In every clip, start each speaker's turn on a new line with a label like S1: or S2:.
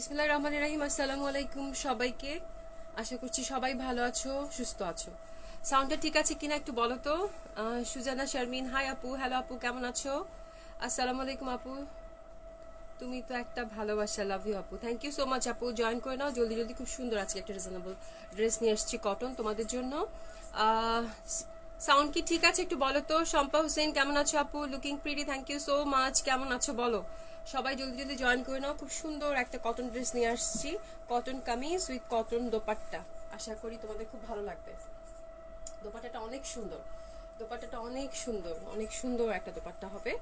S1: বিসমিল্লাহির রহমানির রহিম। আসসালামু আলাইকুম সবাইকে। আশা করছি সবাই ভালো আছো, সুস্থ আছো। সাউন্ডটা ঠিক আছে কিনা একটু বলো তো। সুজানা শারমিন, হাই আপু। হ্যালো আপু, কেমন আছো? আসসালামু আলাইকুম আপু। তুমি তো একটা ভালোবাসা, লাভ ইউ আপু। থ্যাংক ইউ সো মাচ আপু, জয়েন করে নাও জলদি জলদি। খুব সুন্দর আজকে একটা রিজনেবল ড্রেস নিয়ে এসেছি, কটন তোমাদের জন্য। সাউন্ড কি ঠিক আছে একটু বলো তো। শম্পা হোসেন, কেমন আছো আপু? Looking pretty, thank you so much. কেমন আছো বলো। সবাই জলদি জলদি জয়েন করে নাও। খুব সুন্দর একটা কটন ড্রেস নিয়ে আসছি, cotton kameez with cotton dupatta. আশা করি তোমাদের খুব ভালো লাগবে। দোপাট্টাটা অনেক সুন্দর, দোপাট্টাটা অনেক সুন্দর, অনেক সুন্দর একটা দোপাট্টা হবে।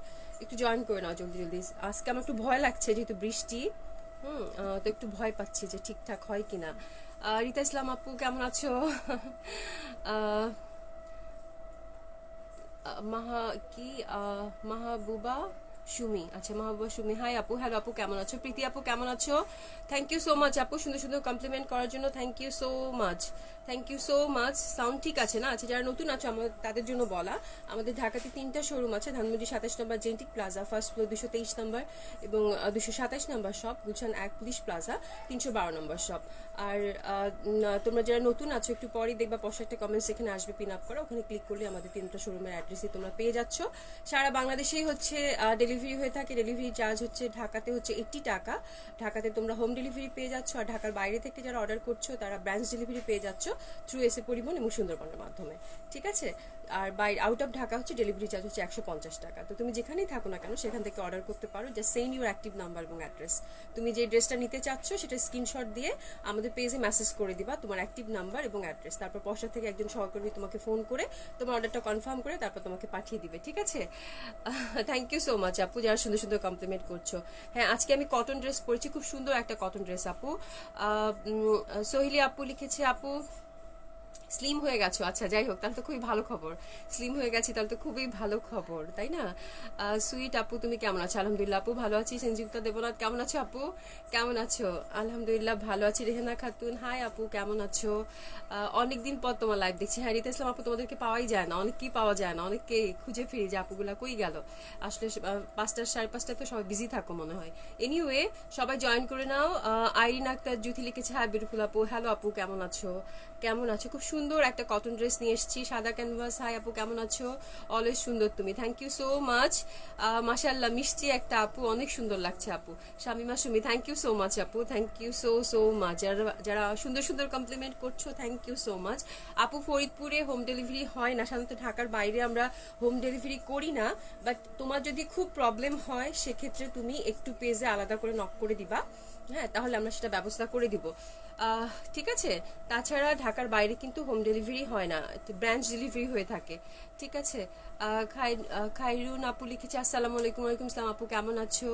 S1: একটু জয়েন করে নাও জলদি জলদি। আজকে আমার একটু ভয় লাগছে যেহেতু বৃষ্টি, তো একটু ভয় পাচ্ছি যে ঠিকঠাক হয় কিনা। রীতা ইসলাম আপু, কেমন আছো? আহ, মাহা কি মাহবুবা সুমি, আচ্ছা মাহবুবা সুমি, হাই আপু। হ্যালো আপু, কেমন আছো? প্রীতি আপু, কেমন আছো? থ্যাংক ইউ সো মাচ আপু, সুন্দর সুন্দর কমপ্লিমেন্ট করার জন্য thank you so much. Thank you so much. Sound ঠিক আছে না? আচ্ছা, যারা নতুন আছো আমাদের তাদের জন্য বলা, আমাদের ঢাকাতে 3টা শোরুম আছে। ধানমন্ডি 27 নম্বর জেন্টিক প্লাজা, ফার্স্ট ফ্লোর 223 নম্বর, এবং 227 নম্বর শপ গুলশান 1 পুলিশ প্লাজা, 312 নম্বর শপ। আর তোমরা যারা নতুন আছো একটু পরেই দেখবা পাশে একটা কমেন্টস এখানে আসবে, পিন আপ করা, ওখানে ক্লিক করলে আমাদের 3টা শোরুমের অ্যাড্রেসই তোমরা পেয়ে যাচ্ছ। সারা বাংলাদেশেই হচ্ছে ডেলিভারি হয়ে থাকে। ডেলিভারি চার্জ হচ্ছে ঢাকাতে হচ্ছে 80 টাকা। ঢাকাতে তোমরা হোম ডেলিভারি পেয়ে যাচ্ছ, আর ঢাকার বাইরে থেকে যারা অর্ডার করছো তারা ব্রাঞ্চ ডেলিভারি পেয়ে যাচ্ছ থ্রু এসএ পরিবহন এবং সুন্দরবনের মাধ্যমে। ঠিক আছে? আর বাইরে আউট অফ ঢাকা হচ্ছে ডেলিভারি চার্জ হচ্ছে 150 টাকা। তো তুমি যেখানেই থাকো না কেন সেখান থেকে অর্ডার করতে পারো। Just send your active number এবং অ্যাড্রেস। তুমি যে ড্রেসটা নিতে চাচ্ছ সেটা স্ক্রিনশট দিয়ে আমাদের পেজে মেসেজ করে দিবা তোমার অ্যাক্টিভ নাম্বার এবং অ্যাড্রেস। তারপর পয়সা থেকে একজন সহকর্মী তোমাকে ফোন করে তোমার অর্ডারটা কনফার্ম করে তারপর তোমাকে পাঠিয়ে দিবে। ঠিক আছে? থ্যাংক ইউ সো মাচ আপু, যারা সুন্দর সুন্দর কমপ্লিমেন্ট করছো। হ্যাঁ, আজকে আমি কটন ড্রেস পরেছি, খুব সুন্দর একটা কটন ড্রেস আপু। সোহিলি আপু লিখেছে, আপু স্লিম হয়ে গেছো। আচ্ছা, যাই হোক, তাহলে তো খুবই ভালো খবর। স্লিম হয়ে গেছি তাহলে তো খুবই ভালো খবর, তাই না? সুইট আপু, তুমি কেমন আছো? আলহামদুলিল্লাহ আপু ভালো আছি। সঞ্জুক্তা দেবনাথ, কেমন আছো আপু? কেমন আছো? আলহামদুলিল্লাহ ভালো আছি। রেহানা খাতুন, হাই আপু, কেমন আছো? অনেকদিন পর তোমার লাইভ দেখছি। হ্যাঁ রিতা ইসলাম আপু, তোমাদেরকে পাওয়াই যায় না, অনেককেই পাওয়া যায় না, অনেককে খুঁজে ফিরি যে আপুগুলা কই গেল। আসলে 5টা 5:30 তো সবাই বিজি থাকো মনে হয়। এনিওয়ে, সবাই জয়েন করে নাও। আইরিন আক্তার জুথি লিখেছে, হাই বিউটিফুল আপু। হ্যালো আপু, কেমন আছো? কেমন আছো? খুব সুন্দর একটা কটন ড্রেস নিয়ে এসেছি, সাদা ক্যানভাস। হাই আপু, কেমন আছো? অলওয়েজ সুন্দর তুমি, থ্যাংক ইউ সো মাচ। মাশাআল্লাহ, মিষ্টি একটা আপু, অনেক সুন্দর লাগছে আপু। Shamima Sumi, thank you so much আপু, thank you so so much. যারা যারা সুন্দর সুন্দর কমপ্লিমেন্ট করছো থ্যাংক ইউ সো মাচ আপু। ফরিদপুরে হোম ডেলিভারি হয় না, সাধারণত ঢাকার বাইরে আমরা হোম ডেলিভারি করি না। বাট তোমার যদি খুব প্রবলেম হয় সেক্ষেত্রে তুমি একটু পেজে আলাদা করে নক করে দিবা। হ্যাঁ, তাহলে আমরা সেটা ব্যবস্থা করে দিব। ঠিক আছে? তাছাড়া ঢাকার বাইরে কিন্তু হোম ডেলিভারি হয় না, ব্রাঞ্চ ডেলিভারি হয়ে থাকে। ঠিক আছে? খাইরুন আপু লিখেছে, আসসালামু আলাইকুম। ওয়ালাইকুম আসসালাম আপু, কেমন আছো?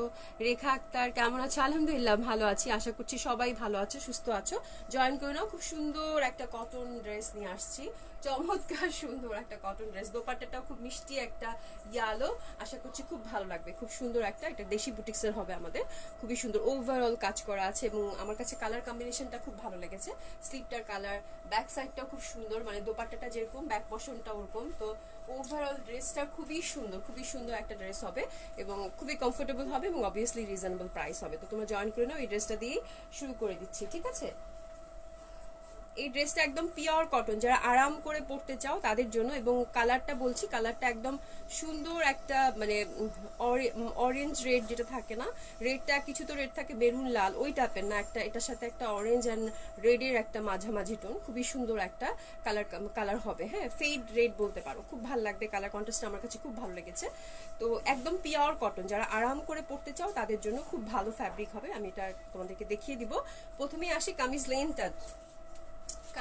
S1: রেখা আক্তার, কেমন আছো? আলহামদুলিল্লাহ ভালো আছি, আশা করছি সবাই ভালো আছো, সুস্থ আছো। জয়েন করে নাও। খুব সুন্দর একটা কটন ড্রেস নিয়ে আসছি, চমৎকার সুন্দর একটা কটন ড্রেস। দোপাট্টাটাও খুব মিষ্টি একটা ইয়ালো, আশা করছি খুব ভালো লাগবে। খুব সুন্দর একটা, এটা দেশি বুটিক্সের হবে আমাদের। খুবই সুন্দর ওভারঅল কাজ করা আছে এবং আমার কাছে কালার কম্বিনেশনটা খুব ভালো লেগেছে। স্লিপটার কালার, ব্যাক সাইডটাও খুব সুন্দর, মানে দোপাট্টাটা যেরকম ব্যাক পশনটা ওরকম। তো ওভারঅল ড্রেসটা খুবই সুন্দর, খুবই সুন্দর একটা ড্রেস হবে এবং খুবই কমফোর্টেবল হবে এবং অবভিয়াসলি রিজনেবল প্রাইস হবে। তো তোমরা জয়েন করে নাও। এই ড্রেসটা দিয়েই শুরু করে দিচ্ছি, ঠিক আছে? এই ড্রেসটা একদম পিওর কটন, যারা আরাম করে পরতে চাও তাদের জন্য। এবং কালারটা বলছি, কালারটা একদম সুন্দর একটা, মানে অরেঞ্জ রেড যেটা থাকে না, রেডটা কিছু তো রেড থাকে বেরুন লাল, ওই টাইপের না, একটা এটার সাথে একটা অরেঞ্জ অ্যান্ড রেডের একটা মাঝামাঝি টোন, খুবই সুন্দর একটা কালার কালার হবে। হ্যাঁ, ফেড রেড বলতে পারো, খুব ভালো লাগবে। কালার কন্ট্রাস্টটা আমার কাছে খুব ভালো লেগেছে। তো একদম পিওর কটন, যারা আরাম করে পরতে চাও তাদের জন্য খুব ভালো ফ্যাব্রিক হবে। আমি এটা তোমাদেরকে দেখিয়ে দিব। প্রথমেই আসি কামিজ লেন্থটা।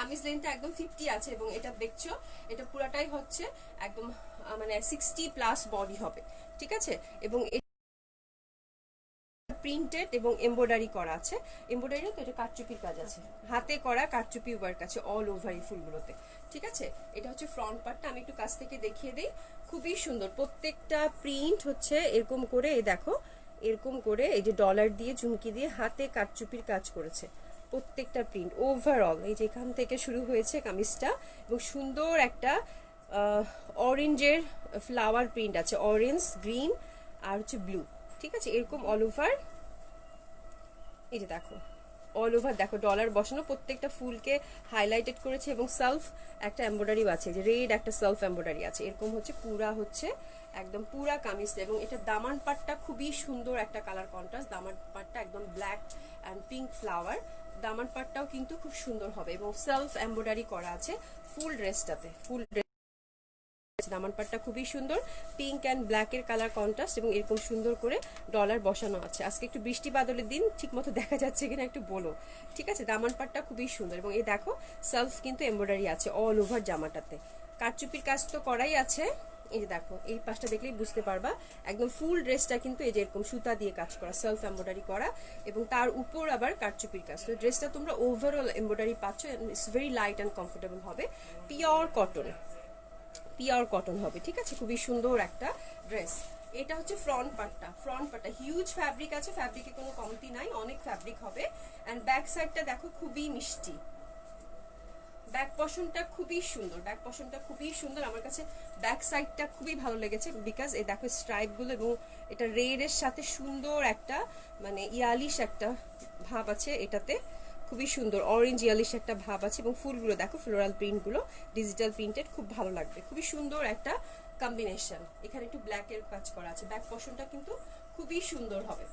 S1: কামিজ লেন্থটা একদম 50 আছে এবং এটা দেখছো, এটা পুরাটাই হচ্ছে একদম মানে 60+ বডি হবে। ঠিক আছে? এবং প্রিন্টেড এবং এমব্রয়ডারি করা আছে। এমব্রয়ডারি তো এটা কারচুপির কাজ আছে, হাতে করা কারচুপি ওয়ার্ক আছে অল ওভার এই ফুলগুলোতে। ঠিক আছে? এটা হচ্ছে ফ্রন্ট পার্টটা, আমি একটু কাছ থেকে দেখিয়ে দিই। খুবই সুন্দর, প্রত্যেকটা প্রিন্ট হচ্ছে এরকম করে, এই দেখো এরকম করে এই যে ডলার দিয়ে ঝুমকি দিয়ে হাতে কারচুপির কাজ করেছে। প্রত্যেকটা প্রিন্ট ওভারঅল, এই যে এখান থেকে শুরু হয়েছে কামিজটা এবং সুন্দর একটা অরেঞ্জের ফ্লাওয়ার প্রিন্ট আছে, অরেঞ্জ, গ্রিন আর হচ্ছে ব্লু। ঠিক আছে? এরকম অল ওভার, এই যে দেখো অল ওভার দেখো ডলার বসানো, প্রত্যেকটা ফুলকে হাইলাইটেড করেছে এবং সেলফ একটা এমব্রয়ডারিও আছে, যে রেড একটা সেলফ এমব্রয়ডারি আছে। এরকম হচ্ছে পুরা হচ্ছে একদম পুরা কামিজটা। এবং এটা দামান পাটটা খুবই সুন্দর একটা কালার কন্ট্রাস্ট, দামান পাটটা একদম ব্ল্যাক অ্যান্ড পিঙ্ক ফ্লাওয়ার। দামান পাটটাও কিন্তু খুব সুন্দর হবে এবং সেলফ এমব্রয়ডারি করা আছে ফুল ড্রেসটাতে। ফুল দামান পাটটা খুবই সুন্দর, পিঙ্ক অ্যান্ড ব্ল্যাকের কালার কন্ট্রাস্ট এবং এরকম সুন্দর করে ডলার বসানো আছে। আজকে একটু বৃষ্টি বাদলের দিন, ঠিক মতো দেখা যাচ্ছে কিনা একটু বলো, ঠিক আছে। দামান পাটটা খুবই সুন্দর এবং এই দেখো সেলফ কিন্তু এমব্রয়ডারি আছে অল ওভার জামাটাতে। কারচুপির কাজ তো করাই আছে, এই যে দেখো এই পাশটা দেখলেই বুঝতে পারবা একদম ফুল ড্রেসটা কিন্তু এই যে এরকম সুতা দিয়ে কাজ করা, সেলফ এমব্রয়ডারি করা এবং তার উপর আবার কারচুপির কাজ। তো ড্রেসটা তোমরা ওভারঅল এমব্রয়ডারি পাচ্ছ, it's very light and comfortable হবে, পিওর কটন, পিওর কটন হবে, ঠিক আছে। খুবই সুন্দর একটা ড্রেস। এটা হচ্ছে ফ্রন্ট পার্টটা, ফ্রন্ট পার্টটা হিউজ ফ্যাব্রিক আছে, ফ্যাব্রিকে কোনো কমতি নাই, অনেক ফ্যাব্রিক হবে। অ্যান্ড ব্যাক সাইডটা দেখো খুবই মিষ্টি, ব্যাক পশনটা খুবই সুন্দর, ব্যাক পশনটা খুবই সুন্দর। আমার কাছে ব্যাক সাইডটা খুবই ভালো লেগেছে বিকজ এই দেখো স্ট্রাইপগুলো এবং এটা রেডের সাথে সুন্দর একটা মানে ইয়ালিশ একটা ভাব আছে এটাতে, খুবই সুন্দর অরেঞ্জ ইয়ালিশ একটা ভাব আছে এবং ফুলগুলো দেখো ফ্লোরাল প্রিন্টগুলো ডিজিটাল প্রিন্টেড, খুব ভালো লাগবে, খুবই সুন্দর একটা কম্বিনেশন। এখানে একটু ব্ল্যাকের কাজ করা আছে, ব্যাক পশনটা কিন্তু খুবই সুন্দর হবে,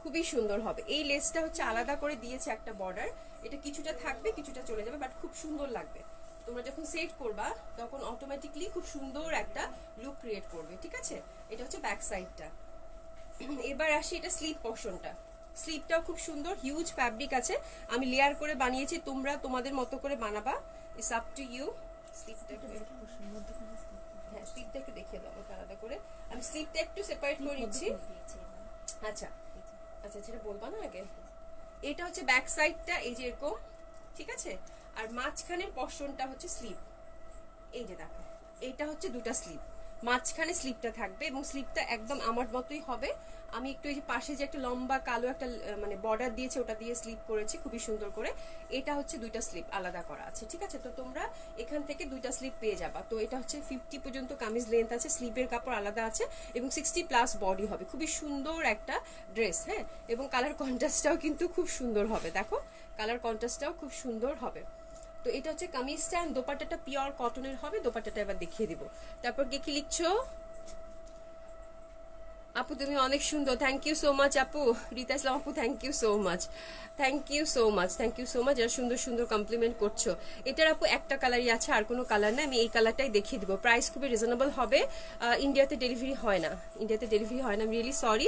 S1: খুবই সুন্দর হবে। এই লেসটা হচ্ছে আলাদা করে দিয়েছে একটা বর্ডার, এটা কিছুটা থাকবে কিছুটা চলে যাবে, বাট খুব সুন্দর লাগবে। তোমরা যখন সেট করবা তখন অটোমেটিকলি খুব সুন্দর একটা লুক ক্রিয়েট করবে, ঠিক আছে। এটা হচ্ছে ব্যাক সাইডটা। এবার আসি এটা স্লিপ পোর্শনটা, স্লিপটাও খুব সুন্দর, হিউজ ফ্যাব্রিক আছে, আমি লেয়ার করে বানিয়েছি, তোমরা তোমাদের মতো করে বানাবা, ইটস আপ টু ইউ। স্লিপটা হ্যাঁ স্লিপটা একটু দেখিয়ে দাও আমাকে আলাদা করে, আমি স্লিপটা একটু সেপারেট করে নিচ্ছি। আচ্ছা আচ্ছা সেটা বলবা না আগে। এটা হচ্ছে ব্যাক সাইডটা এই যে এরকম, ঠিক আছে। আর মাঝখানের পশনটা হচ্ছে স্লিপ, এই যে দেখো এইটা হচ্ছে দুটা স্লিপ, মাঝখানে স্লিপটা থাকবে এবং স্লিপটা একদম আমার মতোই হবে। আমি একটু এই যে পাশে যে একটা লম্বা কালো একটা মানে বর্ডার দিয়েছে ওটা দিয়ে স্লিপ করেছি খুবই সুন্দর করে। এটা হচ্ছে দুইটা স্লিপ আলাদা করা আছে, ঠিক আছে। তো তোমরা এখান থেকে দুইটা স্লিপ পেয়ে যাবা। তো এটা হচ্ছে 50 পর্যন্ত কামিজ লেন্থ আছে, স্লিপের কাপড় আলাদা আছে এবং 60+ বডি হবে, খুবই সুন্দর একটা ড্রেস, হ্যাঁ। এবং কালার কন্ট্রাস্টটাও কিন্তু খুব সুন্দর হবে, দেখো কালার কন্ট্রাস্টটাও খুব সুন্দর হবে। তো এটা হচ্ছে কামিজটা, দোপাট্টাটা পিওর কটনের হবে, দোপাট্টাটা এবার দেখিয়ে দিব। তারপর কে কি লিখছো? আপু তুমি অনেক সুন্দর, থ্যাংক ইউ সো মাচ আপু। রীতা ইসলাম আপু thank you so much, thank you so much, thank you so much, যারা সুন্দর সুন্দর কমপ্লিমেন্ট করছো। এটার আপু একটা কালারই আছে, আর কোনো কালার না, আমি এই কালারটাই দেখিয়ে দিব। প্রাইস খুবই রিজনেবল হবে, ইন্ডিয়াতে ডেলিভারি হয় না, ইন্ডিয়াতে ডেলিভারি হয় না, আমি রিয়েলি সরি।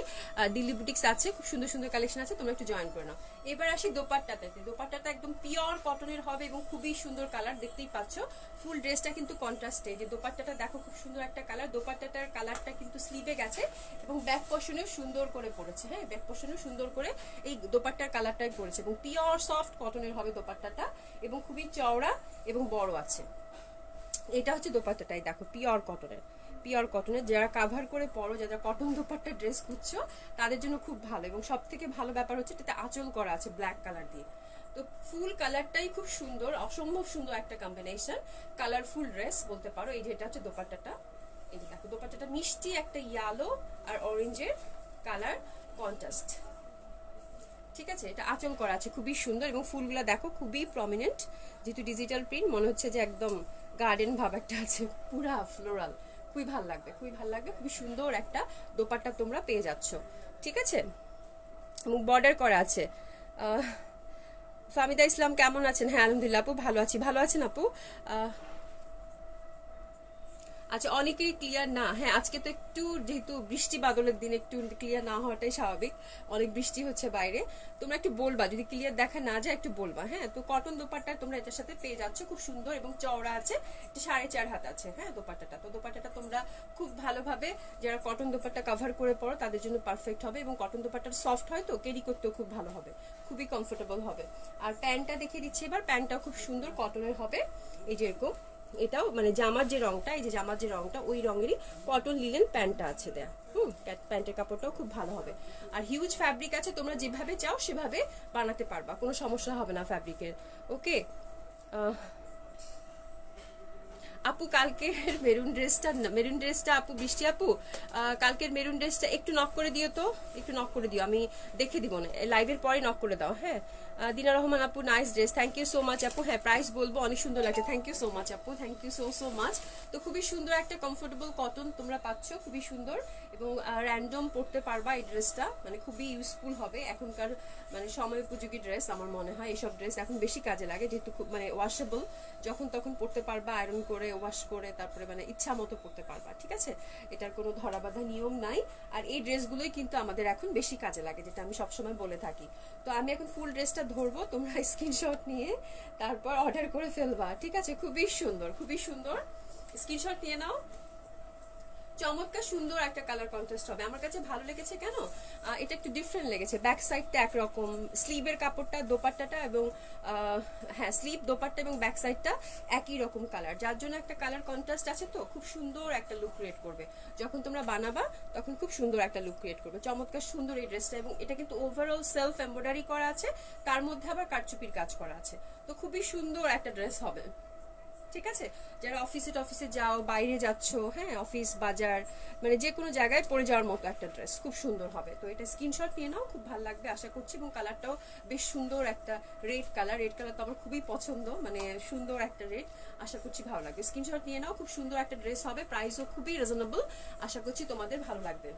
S1: দিল্লি বুটিক্স আছে, খুব সুন্দর সুন্দর কালেকশন আছে, তোমরা একটু জয়েন করে নাও। এবার আসি দোপাট্টাতে, দোপাট্টাটা একদম পিওর কটনের হবে এবং খুবই সুন্দর কালার, দেখতেই পাচ্ছ। ফুল ড্রেসটা কিন্তু কন্ট্রাস্টে, যে দোপাট্টাটা দেখো খুব সুন্দর একটা কালার, দোপাট্টাটার কালারটা কিন্তু স্লিভে গেছে এবং ব্যাক পশনেও সুন্দর করে পড়েছে, হ্যাঁ ব্যাক পশনেও সুন্দর করে এই দোপাট্টার কালারটাই পড়েছে এবং পিওর সফট কটনের হবে দোপাট্টাটা এবং খুবই চওড়া এবং বড় আছে। এটা হচ্ছে দোপাট্টাটাই দেখো পিওর কটনের, পিওর কটনের, যারা কাভার করে পরো, যারা কটন দোপাট্টা ড্রেস খুঁজছো তাদের জন্য খুব ভালো। এবং সব থেকে ভালো ব্যাপার হচ্ছে এটাতে আঁচল করা আছে ব্ল্যাক কালার দিয়ে। তো ফুল কালারটাই খুব সুন্দর, অসম্ভব সুন্দর একটা কম্বিনেশন, কালারফুল ড্রেস বলতে পারো। এই যে এটা হচ্ছে দোপাট্টাটা, এই যে দেখো দোপাট্টাটা মিষ্টি একটা ইয়েলো আর অরেঞ্জের কালার কন্ট্রাস্ট, ঠিক আছে। এটা আঁচল করা আছে খুবই সুন্দর এবং ফুলগুলা দেখো খুবই প্রমিনেন্ট, যেহেতু ডিজিটাল প্রিন্ট মনে হচ্ছে যে একদম গার্ডেন ভাব একটা আছে, পুরা ফ্লোরাল, খুবই ভালো লাগবে, খুবই ভালো লাগবে, খুবই সুন্দর একটা দোপাট্টা তোমরা পেয়ে যাচ্ছ, ঠিক আছে। এবং বর্ডার করা আছে। ফামিদা ইসলাম কেমন আছেন? হ্যাঁ আলহামদুলিল্লাহ আপু ভালো আছি, ভালো আছেন আপু? আচ্ছা অনেকেই ক্লিয়ার না, হ্যাঁ আজকে তো একটু যেহেতু বৃষ্টি বাদলের দিন একটু ক্লিয়ার না হওয়াটাই স্বাভাবিক, অনেক বৃষ্টি হচ্ছে বাইরে। তোমরা একটু বলবা যদি ক্লিয়ার দেখা না যায়, একটু বলবা, হ্যাঁ। তো কটন দোপাট্টা তোমরা এটার সাথে পেয়ে যাচ্ছ, খুব সুন্দর এবং চওড়া আছে, এটা 4.5 হাত আছে, হ্যাঁ দোপাট্টাটা। তো দোপাট্টাটা তোমরা খুব ভালোভাবে যারা কটন দোপাট্টা কভার করে পড়ো তাদের জন্য পারফেক্ট হবে এবং কটন দোপাট্টার সফট হয় তো ক্যারি করতেও খুব ভালো হবে, খুবই কমফোর্টেবল হবে। আর প্যান্টটা দেখিয়ে দিচ্ছি এবার, প্যান্টটাও খুব সুন্দর কটনের হবে, এই যে এরকম। এটাও মানে জামার যে রংটা, এই যে জামার যে রংটা ওই রঙেরই কটন লিলেন প্যান্টটা আছে দেয়া, প্যান্টের কাপড়টাও খুব ভালো হবে। আর হিউজ ফ্যাব্রিক আছে, তোমরা যেভাবে চাও সেভাবে বানাতে পারবা, কোনো সমস্যা হবে না ফ্যাব্রিকের, ওকে। আপু কালকের মেরুন ড্রেসটা আপু বৃষ্টি আপু, কালকের মেরুন ড্রেসটা একটু নক করে দিও তো, একটু নক করে দিও, আমি দেখে দিব না, লাইভের পরে নক করে দাও। হ্যাঁ, দিনা রহমান আপু nice dress, thank you so much আপু। হ্যাঁ, প্রাইস বলবো, অনেক সুন্দর লাগছে, থ্যাংক ইউ সো মাচ আপু, থ্যাংক ইউ সো মাচ। তো খুবই সুন্দর একটা কমফোর্টেবল কটন তোমরা পাচ্ছ, খুবই সুন্দর এবং র্যান্ডম পরতে পারবা এই ড্রেসটা, মানে খুবই ইউজফুল হবে এখনকার মানে সময় উপযোগী ড্রেস। আমার মনে হয় এইসব ড্রেস এখন বেশি কাজে লাগে, যেহেতু খুব মানে ওয়াশেবল, যখন তখন পরতে পারবা, আয়রন করে ওয়াশ করে তারপরে মানে ইচ্ছা মতো পরতে পারবা, ঠিক আছে, এটার কোনো ধরা বাঁধা নিয়ম নাই। আর এই ড্রেসগুলোই কিন্তু আমাদের এখন বেশি কাজে লাগে, যেটা আমি সবসময় বলে থাকি। তো আমি এখন ফুল ড্রেসটা ধরবো, তোমরা স্ক্রিনশট নিয়ে তারপর অর্ডার করে ফেলবা, ঠিক আছে, খুবই সুন্দর, খুবই সুন্দর, স্ক্রিনশট নিয়ে নাও। চমৎকার সুন্দর একটা কালার কন্ট্রাস্ট হবে, আমার কাছে ভালো লেগেছে। কেন, এটা একটু ডিফারেন্ট লেগেছে, ব্যাক সাইডটা একরকম, স্লিভের কাপড়টা, দোপাট্টাটা এবং হ্যাঁ স্লিভ, দোপাট্টা এবং ব্যাক সাইডটা একই রকম কালার, যার জন্য একটা কালার কন্ট্রাস্ট আছে, তো খুব সুন্দর একটা লুক ক্রিয়েট করবে যখন তোমরা বানাবা, তখন খুব সুন্দর একটা লুক ক্রিয়েট করবে। চমৎকার সুন্দর এই ড্রেসটা, এবং এটা কিন্তু ওভারঅল সেলফ এমব্রয়ডারি করা আছে, তার মধ্যে আবার কারচুপির কাজ করা আছে, তো খুবই সুন্দর একটা ড্রেস হবে, ঠিক আছে। যারা অফিসে যাও, বাইরে যাচ্ছ, হ্যাঁ অফিস বাজার মানে যে কোনো জায়গায় পরে যাওয়ার মতো একটা ড্রেস, খুব সুন্দর হবে। তো এটা স্ক্রিনশট নিয়ে নাও, খুব ভালো লাগবে আশা করছি, এবং কালারটাও বেশ সুন্দর একটা রেড কালার, রেড কালার তো আমার খুবই পছন্দ, মানে সুন্দর একটা রেড, আশা করছি ভালো লাগবে। স্ক্রিনশট নিয়ে নাও, খুব সুন্দর একটা ড্রেস হবে, প্রাইসও খুবই রিজনেবল, আশা করছি তোমাদের ভালো লাগবে।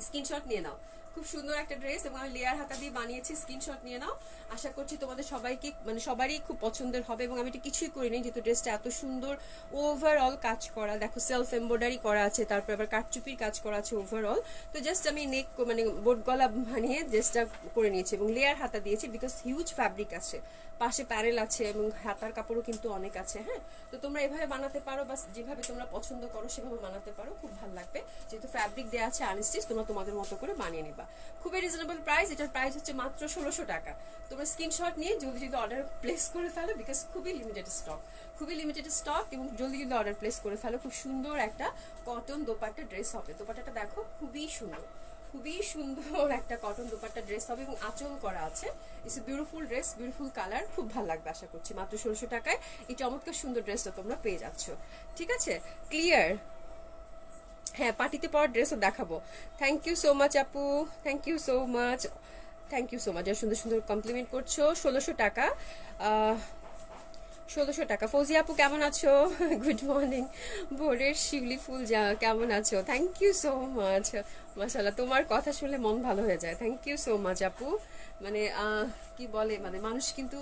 S1: স্ক্রিনশট নিয়ে নাও, খুব সুন্দর একটা ড্রেস এবং আমি লেয়ার হাতা দিয়ে বানিয়েছি, স্ক্রিনশট নিয়ে নাও, আশা করছি তোমাদের সবাইকে মানে সবারই খুব পছন্দের হবে। এবং আমি এটা কিছুই করিনি, যেহেতু ড্রেসটা এত সুন্দর ওভারঅল কাজ করা, দেখো সেলফ এমব্রয়ডারি করা আছে, তারপর আবার কাঠচুপির কাজ করা আছে ওভারঅল, তো জাস্ট আমি নেক মানে বোট গলা বানিয়ে ড্রেসটা করে নিয়েছি এবং লেয়ার হাতা দিয়েছি, বিকজ হিউজ ফ্যাব্রিক আছে, পাশে প্যানেল আছে এবং হাতার কাপড়ও কিন্তু অনেক আছে। হ্যাঁ, তো তোমরা এভাবে বানাতে পারো বা যেভাবে তোমরা পছন্দ করো সেভাবে বানাতে পারো, খুব ভালো লাগবে, যেহেতু ফ্যাব্রিক দেওয়া আছে আনস্টিচ, তোমরা তোমাদের মতো করে বানিয়ে নিবা। খুবই রিজনেবল প্রাইস, এটার প্রাইস হচ্ছে মাত্র 1600 টাকা। তোমরা স্ক্রিনশট নিয়ে জলদি অর্ডার প্লেস করে ফেলো, বিকজ খুবই লিমিটেড স্টক এবং জলদি অর্ডার প্লেস করে ফেলো। খুব সুন্দর একটা কটন দোপাট্টা ড্রেস হবে, দোপাট্টাটা দেখো খুবই সুন্দর একটা কটন দোপাট্টা ড্রেস হবে এবং আঁচল করা আছে। It's a beautiful dress, beautiful colour, খুব ভালো লাগবে আশা করছি। মাত্র 1600 টাকায় এই চমৎকার সুন্দর ড্রেসটা তোমরা পেয়ে যাচ্ছ, ঠিক আছে, ক্লিয়ার। হ্যাঁ, পার্টিতে পর ড্রেসও দেখাবো। থ্যাংক ইউ সো মাচ আপু, thank you so much, thank you so much, আর সুন্দর সুন্দর কমপ্লিমেন্ট করছো। 1600 টাকা, 1600 টাকা। ফৌজিয়া আপু কেমন আছো? Good morning. ভোরের শিউলি ফুল যা, কেমন আছো? থ্যাংক ইউ সো মাচ, মাশাআল্লাহ, তোমার কথা শুনলে মন ভালো হয়ে যায়, থ্যাংক ইউ সো মাচ আপু। মানে কি বলে, মানে মানুষ কিন্তু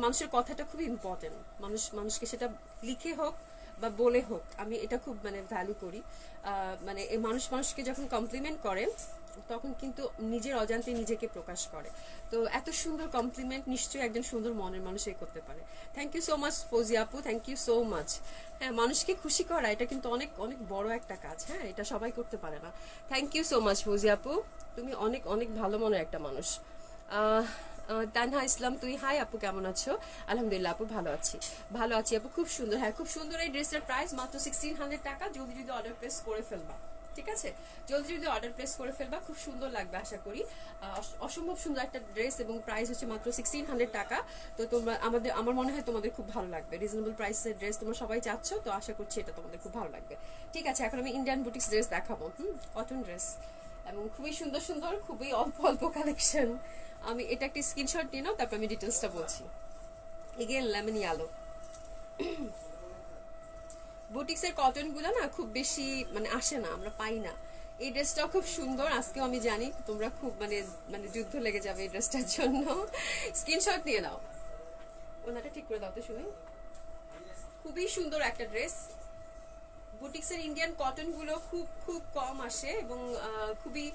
S1: মানুষের কথাটা খুব ইম্পর্টেন্ট, মানুষকে সেটা লিখে হোক বা বলে হোক, আমি এটা খুব মানে ভ্যালু করি। মানে মানুষকে যখন কমপ্লিমেন্ট করে তখন কিন্তু নিজের অজান্তে নিজেকে প্রকাশ করে। তো এত সুন্দর কমপ্লিমেন্ট নিশ্চয়ই একজন সুন্দর মনের মানুষই করতে পারে। থ্যাংক ইউ সো মাচ ফৌজি আপু, থ্যাংক ইউ সো মাচ। হ্যাঁ, মানুষকে খুশি করা এটা কিন্তু অনেক অনেক বড় একটা কাজ, হ্যাঁ, এটা সবাই করতে পারে না। থ্যাংক ইউ সো মাচ ফৌজি আপু, তুমি অনেক অনেক ভালো মনের একটা মানুষ। তানহা ইসলাম তুই, হাই আপু কেমন আছো? আলহামদুলিল্লাহ আপু ভালো আছি আপু, খুব সুন্দর। হ্যাঁ, খুব সুন্দর এই ড্রেসটার প্রাইস মাত্র 1600 টাকা। জলদি অর্ডার প্লেস করে ফেলবা, ঠিক আছে, জলদি অর্ডার প্লেস করে ফেলবা, খুব সুন্দর লাগবে আশা করি। অসম্ভব সুন্দর একটা ড্রেস এবং প্রাইস হচ্ছে মাত্র 1600 টাকা। তো তোমরা আমার মনে হয় তোমাদের খুব ভালো লাগবে, রিজনেবল প্রাইসের ড্রেস তোমরা সবাই চাচ্ছ, তো আশা করছি এটা তোমাদের খুব ভালো লাগবে। ঠিক আছে, এখন আমি ইন্ডিয়ান বুটিক্স ড্রেস দেখাবো, কটন ড্রেস এবং খুবই সুন্দর সুন্দর, খুবই অল্প অল্প কালেকশন। আমি এটা একটা স্ক্রিনশট নিয়ে নাও, তারপর আমি ডিটেলসটা বলছি। এগেন লেমন ইয়েলো বুটিক্সের কটন গুলো না খুব বেশি মানে আসে না, আমরা পাই না। এই ড্রেসটাও খুব সুন্দর, আজকেও আমি জানি তোমরা খুব মানে মানে যুদ্ধ লেগে যাবে এই ড্রেসটার জন্য। স্ক্রিনশট নিয়ে নাও, ওনাটা ঠিক করে দাও তো শুনি। খুবই সুন্দর একটা ড্রেস, বুটিক্সের ইন্ডিয়ান কটন গুলো খুব খুব কম আসে এবং খুবই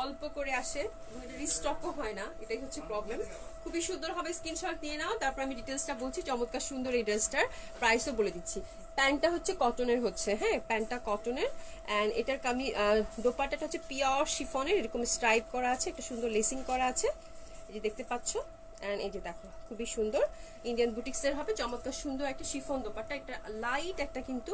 S1: অল্প করে আসে এবং এটা রিস্টকও হয় না, এটাই হচ্ছে প্রবলেম। খুবই সুন্দর হবে, স্ক্রিনশট নিয়ে নাও, তারপর আমি ডিটেলসটা বলছি। চমৎকার সুন্দর এই ড্রেসটার প্রাইসও বলে দিচ্ছি। প্যান্টটা হচ্ছে কটনের হচ্ছে, হ্যাঁ প্যান্টটা কটনের, অ্যান্ড এটার আমি দোপাট্টাটা হচ্ছে পিওর শিফনের, এরকম স্ট্রাইপ করা আছে, একটা সুন্দর লেসিং করা আছে, এই যে দেখতে পাচ্ছ। অ্যান্ড এই যে দেখো খুবই সুন্দর ইন্ডিয়ান বুটিক্সের হবে, চমৎকার সুন্দর একটা শিফন দোপাট্টা, একটা লাইট একটা কিন্তু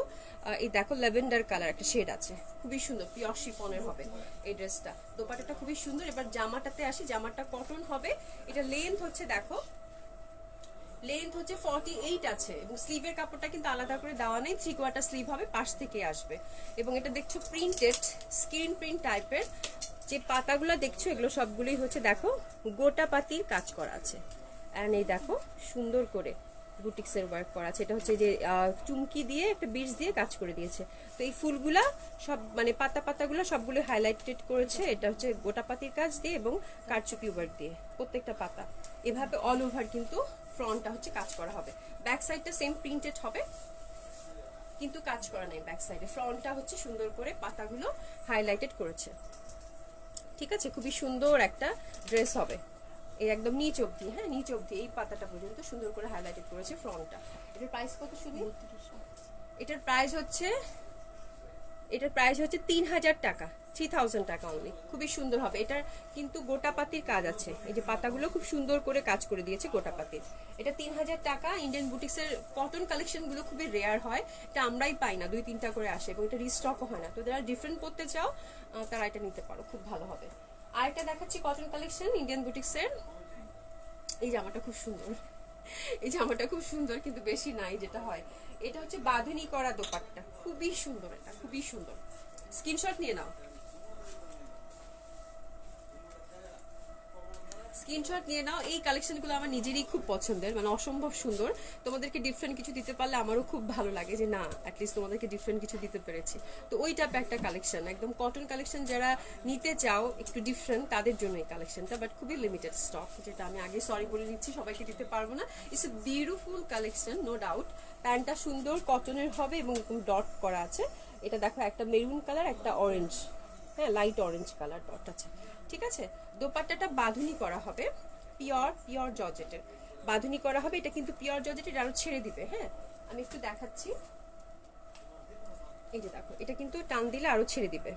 S1: এই দেখো ল্যাভেন্ডার কালার একটা শেড আছে, খুবই সুন্দর পিওর শিফনের হবে এই ড্রেসটা। দোপাট্টাটা খুবই সুন্দর। এবার জামাটাতে আসি, জামাটা কটন হবে, এটা লেন্থ হচ্ছে দেখো লেন্থ হচ্ছে 48 আছে এবং স্লিভের কাপড়টা কিন্তু আলাদা করে দেওয়া নেই, 3/4 স্লিভ হবে, পাশ থেকে আসবে। এবং এটা দেখছো প্রিন্টেড স্ক্রিন প্রিন্ট টাইপের, যে পাতাগুলো দেখছো এগুলো সবগুলোই হচ্ছে দেখো গোটা পাতির কাজ করা আছে। অ্যান্ড এই দেখো সুন্দর করে বুটিক্সের ওয়ার্ক করা আছে। এটা হচ্ছে যে চুমকি দিয়ে একটা বিটস দিয়ে কাজ করে দিয়েছে। তো এই ফুলগুলা সব মানে পাতাগুলো সবগুলো হাইলাইটেড করেছে। এটা হচ্ছে গোটা পাতির কাজ দিয়ে এবং কারচুপি ওয়ার্ক দিয়ে প্রত্যেকটা পাতা এভাবে অল ওভার কিন্তু ফ্রন্টটা হচ্ছে কাজ করা হবে। ব্যাক সাইডটা সেম প্রিন্টেড হবে কিন্তু কাজ করা নেই ব্যাক সাইডে। ফ্রন্টটা হচ্ছে সুন্দর করে পাতাগুলো হাইলাইটেড করেছে। ঠিক আছে, খুবই সুন্দর একটা ড্রেস হবে। এই একদম নিচ অবধি, হ্যাঁ নিচ অবধি এই পাতাটা পর্যন্ত সুন্দর করে হাইলাইটেড করেছে ফ্রন্টটা। এটার প্রাইস কত শুনি? এটার প্রাইস হচ্ছে 3000 টাকা, 3000 টাকা অনলি। খুবই সুন্দর হবে। এটার কিন্তু গোটা পাতির কাজ আছে, এই যে পাতাগুলো খুব সুন্দর করে কাজ করে দিয়েছে গোটা পাতির। এটা 3000 টাকা। ইন্ডিয়ান বুটিক্সের কটন কালেকশনগুলো খুবই রেয়ার হয়, এটা আমরাই পাই না, 2-3টা করে আসে এবং এটা রিস্টকও হয় না। তো যারা ডিফারেন্ট পড়তে চাও তারা এটা নিতে পারো, খুব ভালো হবে। আরেকটা দেখাচ্ছি কটন কালেকশন ইন্ডিয়ান বুটিক্সের। এই জামাটা খুব সুন্দর, এই জামাটা খুব সুন্দর কিন্তু বেশি নাই যেটা হয়। এটা হচ্ছে বাঁধনি করা দোপাট্টা, খুবই সুন্দর, এটা খুবই সুন্দর। স্ক্রিনশট নিয়ে নাও, স্ক্রিনশট নিয়ে নাও। এই কালেকশনগুলো আমার নিজেরই খুব পছন্দের, মানে অসম্ভব সুন্দর। তোমাদেরকে ডিফারেন্ট কিছু দিতে পারলে আমারও খুব ভালো লাগে যে না অ্যাটলিস্ট তোমাদেরকে ডিফারেন্ট কিছু দিতে পেরেছি। তো ওই টাইপের একটা কালেকশন, একদম কটন কালেকশন যারা নিতে চাও একটু ডিফারেন্ট তাদের জন্য এই কালেকশনটা, বাট খুবই লিমিটেড স্টক, যেটা আমি আগে সরি বলে দিচ্ছি, সবাইকে দিতে পারবো না। It's a beautiful collection, no doubt. প্যান্টটা সুন্দর কটনের হবে এবং এরকম ডট করা আছে। এটা দেখো একটা মেরুন কালার, একটা অরেঞ্জ, হ্যাঁ লাইট অরেঞ্জ কালার ডট আছে। ঠিক আছে, দোপাট্টাটা বাঁধুনি করা হবে, পিওর জর্জেটের বাঁধুনি করা হবে। এটা কিন্তু পিওর জর্জেটের, আরো ছেড়ে দিবে। হ্যাঁ আমি একটু দেখাচ্ছি, এই যে দেখো এটা কিন্তু টান দিলে আরো ছেড়ে দিবে।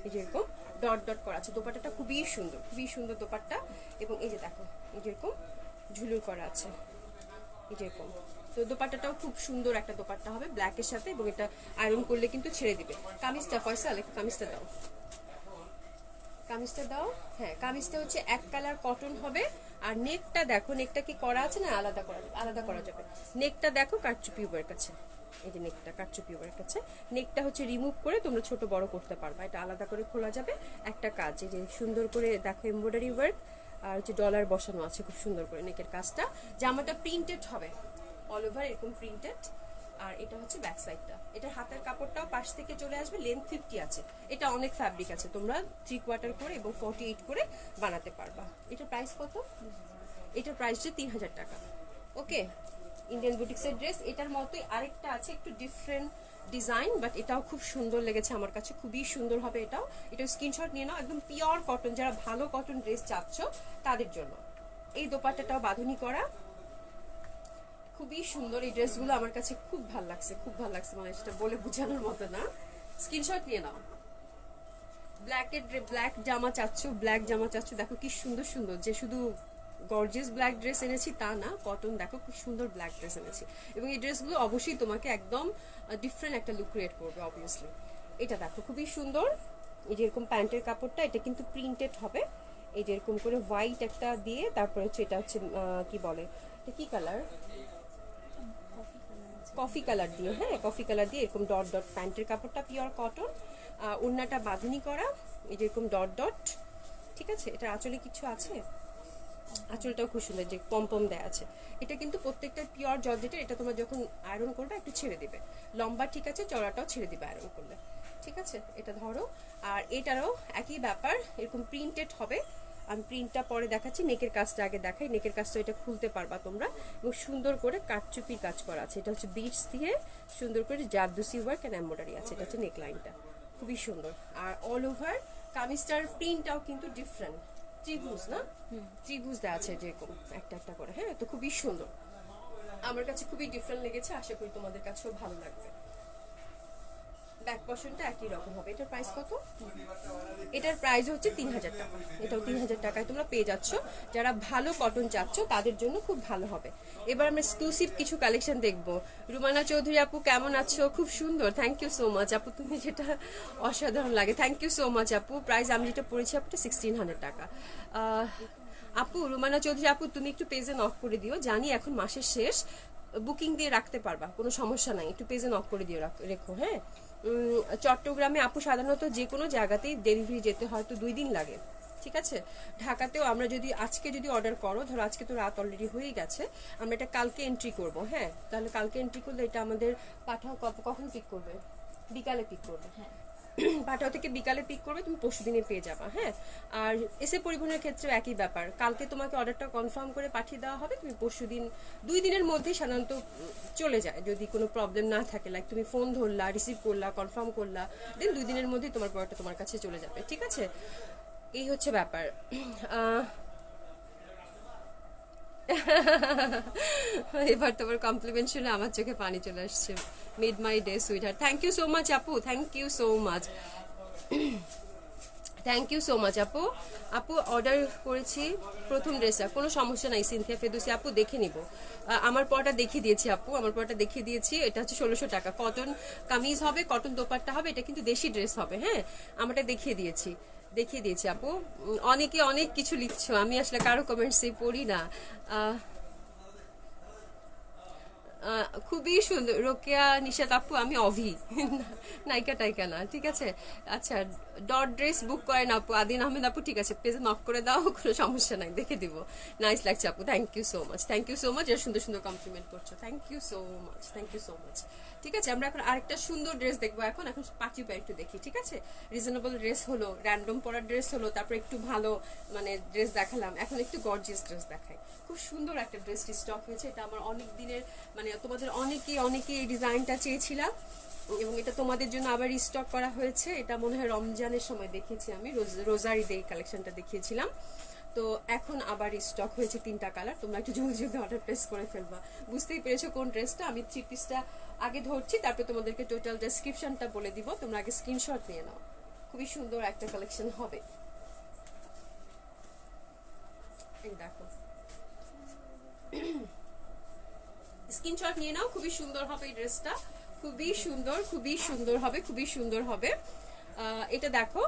S1: এই যে এরকম ডট ডট করা আছে। দোপাট্টাটা খুবই সুন্দর, খুবই সুন্দর দোপাট্টা। এবং এই যে দেখো এই যে এরকম ঝুলুর করা আছে, এই যে এরকম। তো দোপাট্টাটাও খুব সুন্দর একটা দোপাট্টা হবে ব্ল্যাকের সাথে, এবং এটা আয়রন করলে কিন্তু ছেড়ে দিবে। কামিজটা ফয়সাল একটু কামিজটা দাও, কামিজটা দাও। হ্যাঁ কামিজটা হচ্ছে এক কালার কটন হবে। আর নেকটা দেখো, নেকটা কি করা আছে না আলাদা করা যাবে। নেকটা দেখো কারচুপি ওয়ার্ক আছে, এই যে নেকটা কারচুপি ওয়ার্ক আছে। নেকটা হচ্ছে রিমুভ করে তোমরা ছোট বড় করতে পারবা, এটা আলাদা করে খোলা যাবে। একটা কাজ এই যে সুন্দর করে দেখো এমব্রয়ডারি ওয়ার্ক আর হচ্ছে ডলার বসানো আছে খুব সুন্দর করে নেকের কাজটা। জামাটা প্রিন্টেড হবে অল ওভার এরকম প্রিন্টেড। আর এটা হচ্ছে ব্যাক সাইডটা। এটার হাতের কাপড়টাও পাশ থেকে চলে আসবে, লেন্থ 50 আছে। এটা অনেক ফ্যাব্রিক আছে, তোমরা 3/4 করে এবং 48 করে বানাতে পারবা। এটার প্রাইস কত? এটার প্রাইস হচ্ছে 3000 টাকা। ওকে, ইন্ডিয়ান বুটিক্সের ড্রেস। এটার মতোই আরেকটা আছে, একটু ডিফারেন্ট ডিজাইন, বাট এটাও খুব সুন্দর লেগেছে আমার কাছে, খুবই সুন্দর হবে এটাও। এটা স্ক্রিনশট নিয়ে নাও, একদম পিওর কটন, যারা ভালো কটন ড্রেস চাচ্ছ তাদের জন্য। এই দোপাট্টাটাও বাঁধুনি করা, খুবই সুন্দর। এই ড্রেসগুলো আমার কাছে খুব ভালো লাগছে, খুব ভালো লাগছে, মানে সেটা বলে বোঝানোর মতো না। স্ক্রিনশট নিয়ে নাও। ব্ল্যাক জামা চাচ্ছ, ব্ল্যাক জামা চাচ্ছ, দেখো কি সুন্দর সুন্দর, যে শুধু গর্জিয়াস ব্ল্যাক ড্রেস এনেছি তা না, কটন দেখো কি সুন্দর ব্ল্যাক ড্রেস এনেছি। এবং এই ড্রেসগুলো অবশ্যই তোমাকে একদম ডিফারেন্ট একটা লুক ক্রিয়েট করবে অবভিয়াসলি। এটা দেখো খুবই সুন্দর, এই যে এরকম প্যান্টের কাপড়টা, এটা কিন্তু প্রিন্টেড হবে। এই যে এরকম করে হোয়াইট একটা দিয়ে, তারপরে হচ্ছে এটা হচ্ছে কি বলে, এটা কি কালার, কফি কালার দিয়ে, হ্যাঁ কফি কালার দিয়ে এরকম ডট ডট। প্যান্টের কাপড়টা পিওর কটন, ওড়নাটা বাঁধুনি করা, এই যে এরকম ডট ডট। ঠিক আছে, এটা আঁচলে কিছু আছে, আঁচলটাও খুব সুন্দর, যে পম দেয়া আছে। এটা কিন্তু প্রত্যেকটা পিওর জর্জেটের। এটা তোমরা যখন আয়রন করবে একটু ছেড়ে দিবে, লম্বা ঠিক আছে, চড়াটাও ছেড়ে দিবে আয়রন করলে। ঠিক আছে, এটা ধরো। আর এটারও একই ব্যাপার, এরকম প্রিন্টেড হবে। আমি প্রিন্টটা পরে দেখাচ্ছি, নেকের কাজটা আগে দেখাই। নেকের কাজটা এটা খুলতে পারবা তোমরা, এবং সুন্দর করে কাঠচুপির কাজ করা আছে। এটা হচ্ছে বিটস দিয়ে সুন্দর করে জারদুসি ওয়ার্ক অ্যান্ড এমব্রয়ডারি আছে। এটা হচ্ছে নেক লাইনটা খুবই সুন্দর। আর অল ওভার কামিজটার প্রিন্টটাও কিন্তু ডিফারেন্ট, ত্রিভুজ না, ত্রিভুজ দেওয়া আছে যেরকম একটা একটা করে। হ্যাঁ, তো খুবই সুন্দর, আমার কাছে খুবই ডিফারেন্ট লেগেছে, আশা করি তোমাদের কাছেও ভালো লাগবে। ব্যাক পশনটা একই রকম হবে। এটার প্রাইস কত? এটার প্রাইস হচ্ছে 3000 টাকা। এটাও 3000 টাকায় তোমরা পেয়ে যাচ্ছ। যারা ভালো কটন চাচ্ছ তাদের জন্য খুব ভালো হবে। এবার আমরা এক্সক্লুসিভ কিছু কালেকশন দেখবো। রুমানা চৌধুরী আপু কেমন আছো? খুব সুন্দর, থ্যাংক ইউ সো মাচ আপু, তুমি যেটা অসাধারণ লাগে, থ্যাংক ইউ সো মাচ আপু। প্রাইস আমি যেটা পড়েছি আপুটা 1600 টাকা। আপু রুমানা চৌধুরী আপু, তুমি একটু পেজে নক করে দিও, জানি এখন মাসের শেষ, বুকিং দিয়ে রাখতে পারবা, কোনো সমস্যা নাই, একটু পেজে নক করে দিও, রেখো। হ্যাঁ, চট্টগ্রামে আপু সাধারণত যে কোনো জায়গাতেই ডেলিভারি যেতে হয়তো 2 দিন লাগে, ঠিক আছে। ঢাকাতেও আমরা যদি আজকে যদি অর্ডার করো, ধরো আজকে তো রাত অলরেডি হয়ে গেছে, আমরা এটা কালকে এন্ট্রি করব। হ্যাঁ, তাহলে কালকে এন্ট্রি করলে এটা আমাদের পাঠাও কখন পিক করবে? বিকালে পিক করবে। হ্যাঁ, পাঠাও থেকে বিকালে পিক করবে, তুমি পরশু দিনে পেয়ে যাবা। হ্যাঁ, আর এসে পরিবহনের ক্ষেত্রেও একই ব্যাপার, কালকে তোমাকে অর্ডারটা কনফার্ম করে পাঠিয়ে দেওয়া হবে, তুমি পরশু দিন 2 দিনের মধ্যেই সাধারণত চলে যায়, যদি কোনো প্রবলেম না থাকে। লাইক তুমি ফোন ধরলা, রিসিভ করলা, কনফার্ম করলা, দেন 2 দিনের মধ্যেই তোমার প্রোডাক্টটা তোমার কাছে চলে যাবে, ঠিক আছে। এই হচ্ছে ব্যাপার। এবার তোমার কমপ্লিমেন্ট শুনে আমার চোখে পানি চলে আসছে। Made my day sweetheart, thank you so much আপু, thank you so much, thank you so much আপু। আপু অর্ডার করেছি প্রথম ড্রেসটা, কোনো সমস্যা নাই সিনথিয়া ফেদুসি আপু, দেখে নিব। আমার পরটা দেখিয়ে দিয়েছি আপু, আমার পরটা দেখিয়ে দিয়েছি, এটা হচ্ছে 1600 টাকা, কটন কামিজ হবে, কটন দোপাট্টা হবে, এটা কিন্তু দেশি ড্রেস হবে। হ্যাঁ, আমারটা দেখিয়ে দিয়েছি আপু। অনেকে অনেক কিছু লিখছো, আমি আসলে কারো কমেন্টসে পড়ি না। খুবই সুন্দর রোকেয়া নিশাত আপু, আমি অভি, নায়িকা টাইকা না, ঠিক আছে। আচ্ছা, ডট ড্রেস বুক করেন আপু, আদিন আহমেদ আপু, ঠিক আছে, পেজে নক করে দাও, কোনো সমস্যা নাই, দেখে দিব। নাইস লাগছে আপু, thank you so much, thank you so much, এর সুন্দর সুন্দর কমপ্লিমেন্ট করছো, thank you so much, thank you so much. ঠিক আছে, আমরা এখন আরেকটা সুন্দর ড্রেস দেখবো, এখন পার্টি ওয়্যার একটু দেখি, ঠিক আছে। রিজনেবল ড্রেস হলো, র্যান্ডম পরার ড্রেস হলো, তারপর একটু ভালো মানে ড্রেস দেখালাম, এখন একটু গর্জিয়াস ড্রেস দেখাই। খুব সুন্দর একটা ড্রেস স্টক হয়েছে, এটা আমার অনেক দিনের, মানে তোমাদের অনেকে এই ডিজাইনটা চেয়েছিলাম, এবং এটা তোমাদের জন্য আবার স্টক করা হয়েছে। এটা মনে হয় রমজানের সময় দেখেছি আমি, রোজার ঈদে এই কালেকশনটা দেখিয়েছিলাম, তো এখন আবার স্টক হয়েছে 3টা কালার, তোমরা একটু জলদি জলদি অর্ডার প্লেস করে ফেলবা। বুঝতেই পেরেছো কোন ড্রেসটা, আমি 3 পিসটা আগে ধরছি, তারপর তোমাদেরকে টোটাল ডেসক্রিপশনটা বলে দিব, তোমরা আগে স্ক্রিনশট নিয়ে নাও। খুবই সুন্দর একটা কালেকশন হবে, দেখো স্ক্রিনশট নিয়ে নাও, খুবই সুন্দর হবে এই ড্রেসটা, খুবই সুন্দর, খুবই সুন্দর হবে, খুবই সুন্দর হবে। এটা দেখো,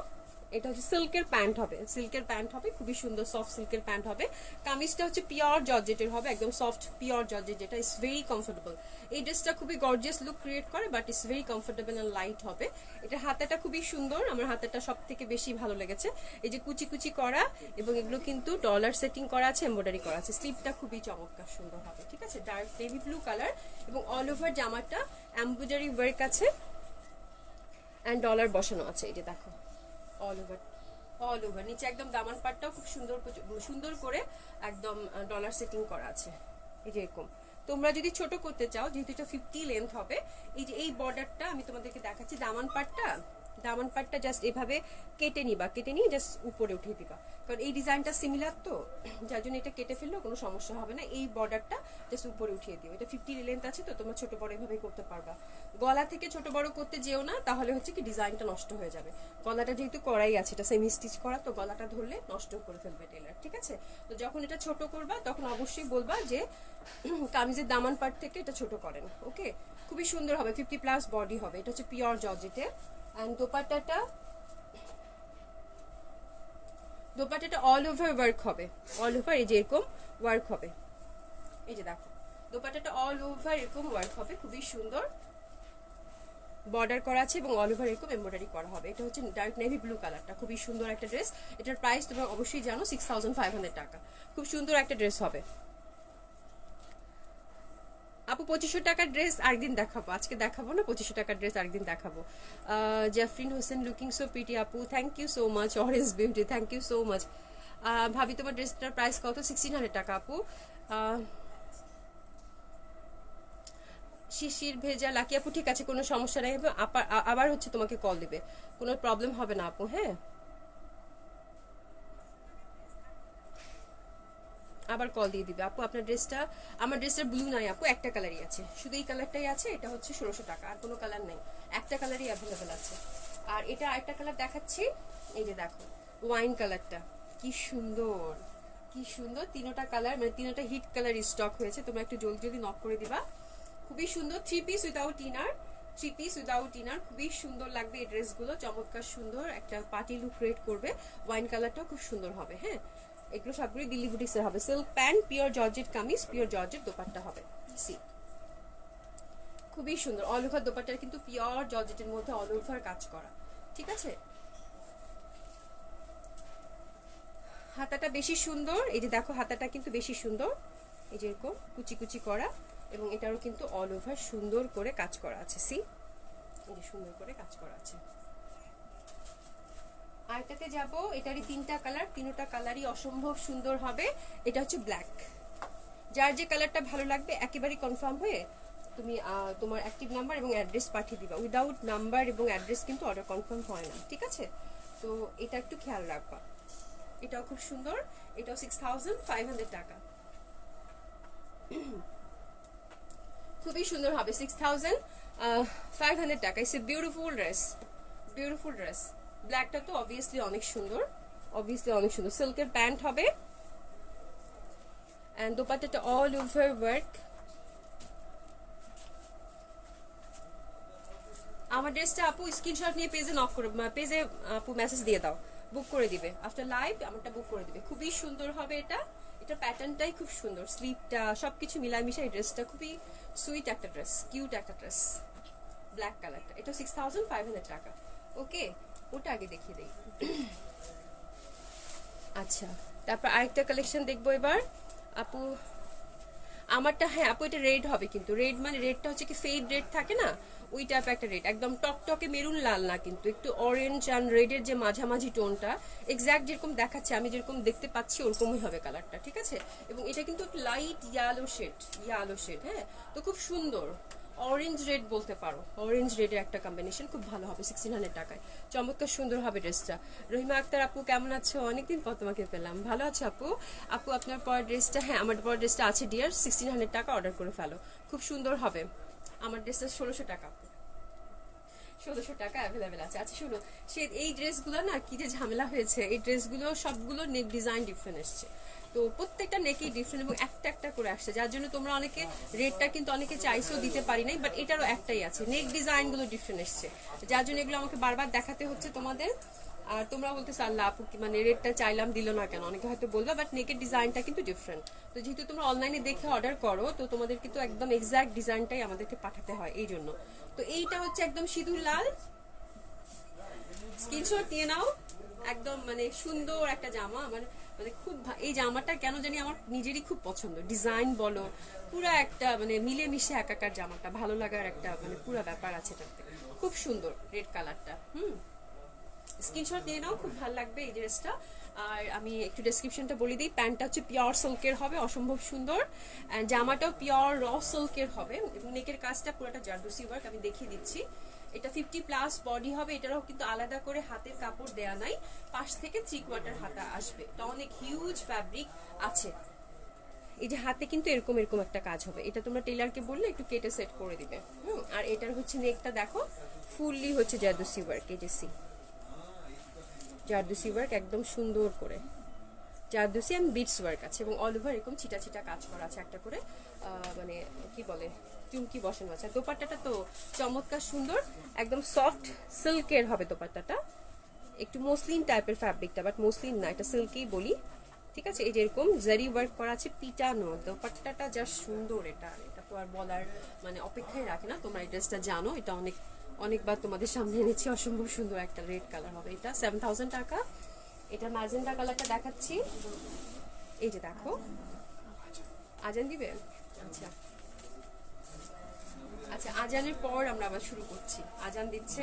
S1: এটা হচ্ছে সিল্কের প্যান্ট হবে, সিল্কের প্যান্ট হবে, খুবই সুন্দর সফট সিল্কের প্যান্ট হবে। কামিজটা হচ্ছে পিওর জর্জেটের হবে, একদম সফট পিওর জর্জেট, যেটা ইজ ভেরি কমফোর্টেবল। এই ড্রেসটা খুবই গর্জিয়াস লুক ক্রিয়েট করে, but it's very comfortable and light হবে। এটা হাতাটা খুবই সুন্দর, আমার হাতাটা সব থেকে বেশি ভালো লেগেছে, এই যে কুচি কুচি করা, এবং এগুলো কিন্তু ডলার সেটিং করা আছে, এমব্রয়ডারি করা আছে। স্লিপটা খুবই চমৎকার সুন্দর হবে, ঠিক আছে, ডার্ক নেভি ব্লু কালার, এবং অল ওভার জামাটা এমব্রয়ডারি ওয়ার্ক আছে অ্যান্ড ডলার বসানো আছে, এই যে দেখো অল ওভার নিচে একদম দামান পাটটাও খুব সুন্দর করে একদম ডলার সেটিং করা আছে, এই যে এরকম। তোমরা যদি ছোট করতে চাও, যেহেতু এটা 50 লেন্থ হবে, এই যে এই বর্ডারটা আমি তোমাদেরকে দেখাচ্ছি, দামান পাটটা জাস্ট এভাবে কেটে নিয়ে জাস্ট উপরে উঠিয়ে দিবা, কারণ এই ডিজাইনটা সিমিলার, তো যার জন্য এটা কেটে ফেললেও কোনো সমস্যা হবে না। এই বর্ডারটা জাস্ট উপরে উঠিয়ে দিও, এটা 50 লেন্থ আছে, তো তোমরা ছোট বড় এভাবে করতে পারবা। গলা থেকে ছোট বড় করতে যেও না, তাহলে হচ্ছে কি ডিজাইনটা নষ্ট হয়ে যাবে। গলাটা যেহেতু করাই আছে, এটা সেমি স্টিচ করা, তো গলাটা ধরলে নষ্ট করে ফেলবে টেলার, ঠিক আছে। তো যখন এটা ছোট করবা, তখন অবশ্যই বলবা যে কামিজের দামান পার্ট থেকে এটা ছোট করেন, ওকে। খুবই সুন্দর হবে, 50+ বডি হবে, এটা হচ্ছে পিওর জর্জেটে। অ্যান্ড দোপাট্টাটা অল ওভার ওয়ার্ক হবে, অল ওভার এই যে এরকম ওয়ার্ক হবে, এই যে দেখো দোপাট্টাটা অল ওভার এরকম ওয়ার্ক হবে, খুবই সুন্দর বর্ডার করা আছে, এবং অল ওভার এরকম এমব্রয়ডারি করা হবে। এটা হচ্ছে ডার্ক নেভি ব্লু কালারটা, খুবই সুন্দর একটা ড্রেস। এটার প্রাইস তোমরা অবশ্যই জানো 6500 টাকা, খুব সুন্দর একটা ড্রেস হবে। আপু 2500 টাকার ড্রেস আরেকদিন দেখাবো, আজকে দেখাবো না, 2500 টাকার ড্রেস আরেকদিন দেখাবো। Jafrin Hossain looking so pretty আপু, thank you so much. Orange beauty, thank you so much. ভাবি তোমার ড্রেসটার প্রাইস কত? 1600 টাকা আপু। শিশির ভেজা লাকি আপু, ঠিক আছে, কোনো সমস্যা নেই, আবার হচ্ছে তোমাকে কল দিবে, কোনো প্রবলেম হবে না আপু। হ্যাঁ, আবার কল দিয়ে দিবে আপু। আপনার ড্রেসটা, আমার ড্রেসের ব্লু নাই আপু, একটা কালারই আছে, শুধু এই কালারটাই আছে, এটা হচ্ছে 1600 টাকা, আর কোনো কালার নেই, একটা কালারই অ্যাভেলেবেল আছে। আর এটা আরেকটা কালার দেখাচ্ছি, এই যে দেখো ওয়াইন কালারটা, কি সুন্দর, কি সুন্দর, 3টা কালার, মানে 3টা হিট কালার স্টক হয়েছে, তোমরা একটু জলদি জলদি নক করে দিবা। খুবই সুন্দর, 3 পিস উইদাউট ইনার, খুবই সুন্দর লাগবে এই ড্রেসগুলো, চমৎকার সুন্দর একটা পার্টি লুক ক্রিয়েট করবে। ওয়াইন কালারটাও খুব সুন্দর হবে। হ্যাঁ, এগুলো সবগুলো দিল্লি বুটিক্সের হবে। Silk pant, pure georgette kameez, pure georgette dupatta হবে। সি খুবই সুন্দর, অল ওভার দোপাট্টার কিন্তু পিওর জর্জেটের মধ্যে অল ওভার কাজ করা, ঠিক আছে। হাতাটা বেশি সুন্দর, এই যে দেখো হাতাটা কিন্তু বেশি সুন্দর, এই যে এরকম কুচি কুচি করা, এবং এটারও কিন্তু অল ওভার সুন্দর করে কাজ করা আছে। সি এই যে সুন্দর করে কাজ করা আছে। আরেকটাতে যাব, এটারই তিনটা কালার, তিনটা কালারই অসম্ভব সুন্দর হবে। এটা হচ্ছে ব্ল্যাক। যার যে কালারটা ভালো লাগবে একেবারেই কনফার্ম হয়ে তুমি তোমার অ্যাক্টিভ নাম্বার এবং অ্যাড্রেস পাঠিয়ে দিবা। উইদাউট নাম্বার এবং অ্যাড্রেস কিন্তু অর্ডার কনফার্ম হয় না, ঠিক আছে। তো এটা একটু খেয়াল রাখবা। এটাও খুব সুন্দর, এটাও 6500 টাকা, খুবই সুন্দর হবে। 6500 টাকা। It's a beautiful dress, beautiful dress. ব্ল্যাকটা তো অবভিয়াসলি অনেক সুন্দর, অবভিয়াসলি অনেক সুন্দর। সিল্কের প্যান্ট হবে এন্ড দোপাট্টাটা অল ওভার ওয়ার্ক। আমার ড্রেসটা আপু স্ক্রিনশট নিয়ে পেজে নক করে, পেজে আপু মেসেজ দিয়ে দাও, বুক করে দিবে। আফটার লাইভ আমারটা বুক করে দিবে। খুবই সুন্দর হবে এটা, এটা প্যাটার্নটাই খুব সুন্দর, স্লিভটা সবকিছু মিলামিশা এই ড্রেসটা খুবই সুইট একটা ড্রেস, কিউট একটা ড্রেস। ব্ল্যাক কালারটা, এটা 6500 টাকা। ওকে, ওটা আগে দেখিয়ে দেই। আচ্ছা, তারপর আরেকটা কালেকশন দেখবো এবার আপু। আমারটা হ্যাঁ আপু এটা রেড হবে, কিন্তু রেড মানে রেডটা হচ্ছে কি ফেড রেড থাকে না, ওই টাইপ একটা রেড, একদম টকটকে মেরুন লাল না, কিন্তু একটু অরেঞ্জ অ্যান্ড রেডের যে মাঝামাঝি টোনটা, এক্স্যাক্ট যেরকম দেখাচ্ছে আমি যেরকম দেখতে পাচ্ছি ওরকমই হবে কালারটা, ঠিক আছে। এবং এটা কিন্তু light yellow shade, yellow shade, হ্যাঁ। তো খুব সুন্দর, অরেঞ্জ রেড বলতে পারো, অরেঞ্জ রেডের একটা কম্বিনেশন, খুব ভালো হবে 1600 টাকায়। চমৎকার সুন্দর হবে ড্রেসটা। রহিমা আক্তার আপু কেমন আছো? অনেকদিন পর তোমাকে পেলাম, ভালো আছো আপু? আপু আপনার পর ড্রেসটা, হ্যাঁ আমার পর ড্রেসটা আছে ডিয়ার, 1600 টাকা, অর্ডার করে ফেলো, খুব সুন্দর হবে। আমার ড্রেসটা 1600 টাকা, 1600 টাকা অ্যাভেলেবেল আছে। আচ্ছা শুনো, সে এই ড্রেসগুলো না কি যে ঝামেলা হয়েছে, এই ড্রেসগুলো সবগুলো নেক ডিজাইন ডিফারেন্ট এসছে, তো প্রত্যেকটা নেকেই ডিফারেন্ট এবং একটা একটা করে আসছে, যার জন্য তোমরা অনেকে রেটটা কিন্তু অনেকে চাইছেও দিতে পারি নাই, বাট এটারও একটাই আছে, নেক ডিজাইনগুলো ডিফারেন্ট এসছে, যার জন্য এগুলো আমাকে বারবার দেখাতে হচ্ছে তোমাদের। আর তোমরা বলতেছো আল্লাহ আপু মানে রেটটা চাইলাম দিল না কেন, অনেকে হয়তো বলবা, বাট নেকের ডিজাইনটা কিন্তু ডিফারেন্ট। তো যেহেতু তোমরা অনলাইনে দেখে অর্ডার করো, তো তোমাদের কিন্তু একদম এক্সাক্ট ডিজাইনটাই আমাদেরকে পাঠাতে হয়, এই জন্য। তো এইটা হচ্ছে একদম সিঁদুর লাল, স্ক্রিনশট নিয়ে নাও। একদম মানে সুন্দর একটা জামা, মানে মানে খুব এই জামাটা কেন জানি আমার নিজেরই খুব পছন্দ, ডিজাইন বলো পুরো একটা মানে মিলেমিশে একাকার, জামাটা ভালো লাগার একটা মানে পুরো ব্যাপার আছে এটাতে, খুব সুন্দর রেড কালারটা। স্ক্রিনশট নিয়ে নাও, খুব ভালো লাগবে এই ড্রেসটা। আর আমি একটু ডেসক্রিপশনটা বলে দিই, প্যান্টটা হচ্ছে পিওর সিল্কের হবে, অসম্ভব সুন্দর, জামাটাও পিওর র সিল্কের হবে, এবং নেকের কাজটা পুরোটা জারদোসি ওয়ার্ক, আমি দেখিয়ে দিচ্ছি। এটা 50+ বডি হবে, এটারও কিন্তু আলাদা করে হাতের কাপড় দেয়া নাই, পাশ থেকে 3/4 হাতা আসবে, এটা অনেক হিউজ ফ্যাব্রিক আছে। এই যে হাতে কিন্তু এরকম এরকম একটা কাজ হবে, এটা তোমরা টেলারকে বললে একটু কেটে সেট করে দিবে। আর এটার হচ্ছে নেকটা দেখো ফুললি হচ্ছে জারদোসি ওয়ার্ক, এই যে সি জারদোসি ওয়ার্ক একদম সুন্দর করে, জারদোসি এন্ড বিটস ওয়ার্ক আছে, এবং অল ওভার এরকম ছিটা ছিটা কাজ করা আছে, একটা করে মানে কি বলে চুমকি বসানো আছে। দোপাট্টাটা তো চমৎকার সুন্দর, একদম সফট সিল্কের হবে দোপাট্টাটা, একটু মসলিন টাইপের ফ্যাব্রিকটা, বাট মসলিন না, এটা সিল্কেই বলি, ঠিক আছে। এই যে এরকম জারি ওয়ার্ক করা আছে, পিটানো দোপাট্টাটা যা সুন্দর, এটা এটা তো আর বলার মানে অপেক্ষায় রাখে না, তোমরা এই ড্রেসটা জানো, এটা অনেক অনেকবার তোমাদের সামনে এনেছি, অসম্ভব সুন্দর একটা রেড কালার হবে, এটা 7000 টাকা। এটা ম্যাজেন্ডা কালারটা দেখাচ্ছি, এই যে দেখো, আজান দিবে, আচ্ছা আচ্ছা আজানের পর আমরা আবার শুরু করছি, আজান দিচ্ছে,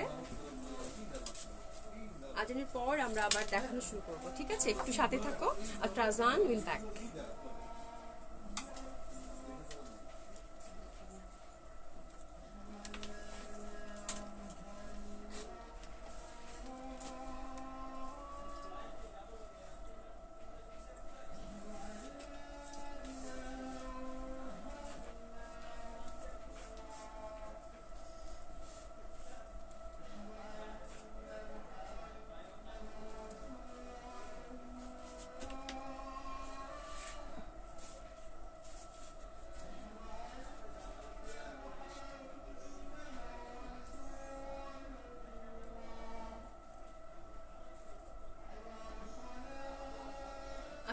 S1: আজানের পর আমরা আবার দেখানো শুরু করবো, ঠিক আছে, একটু সাথে থাকো। আর আজান উইল ব্যাক।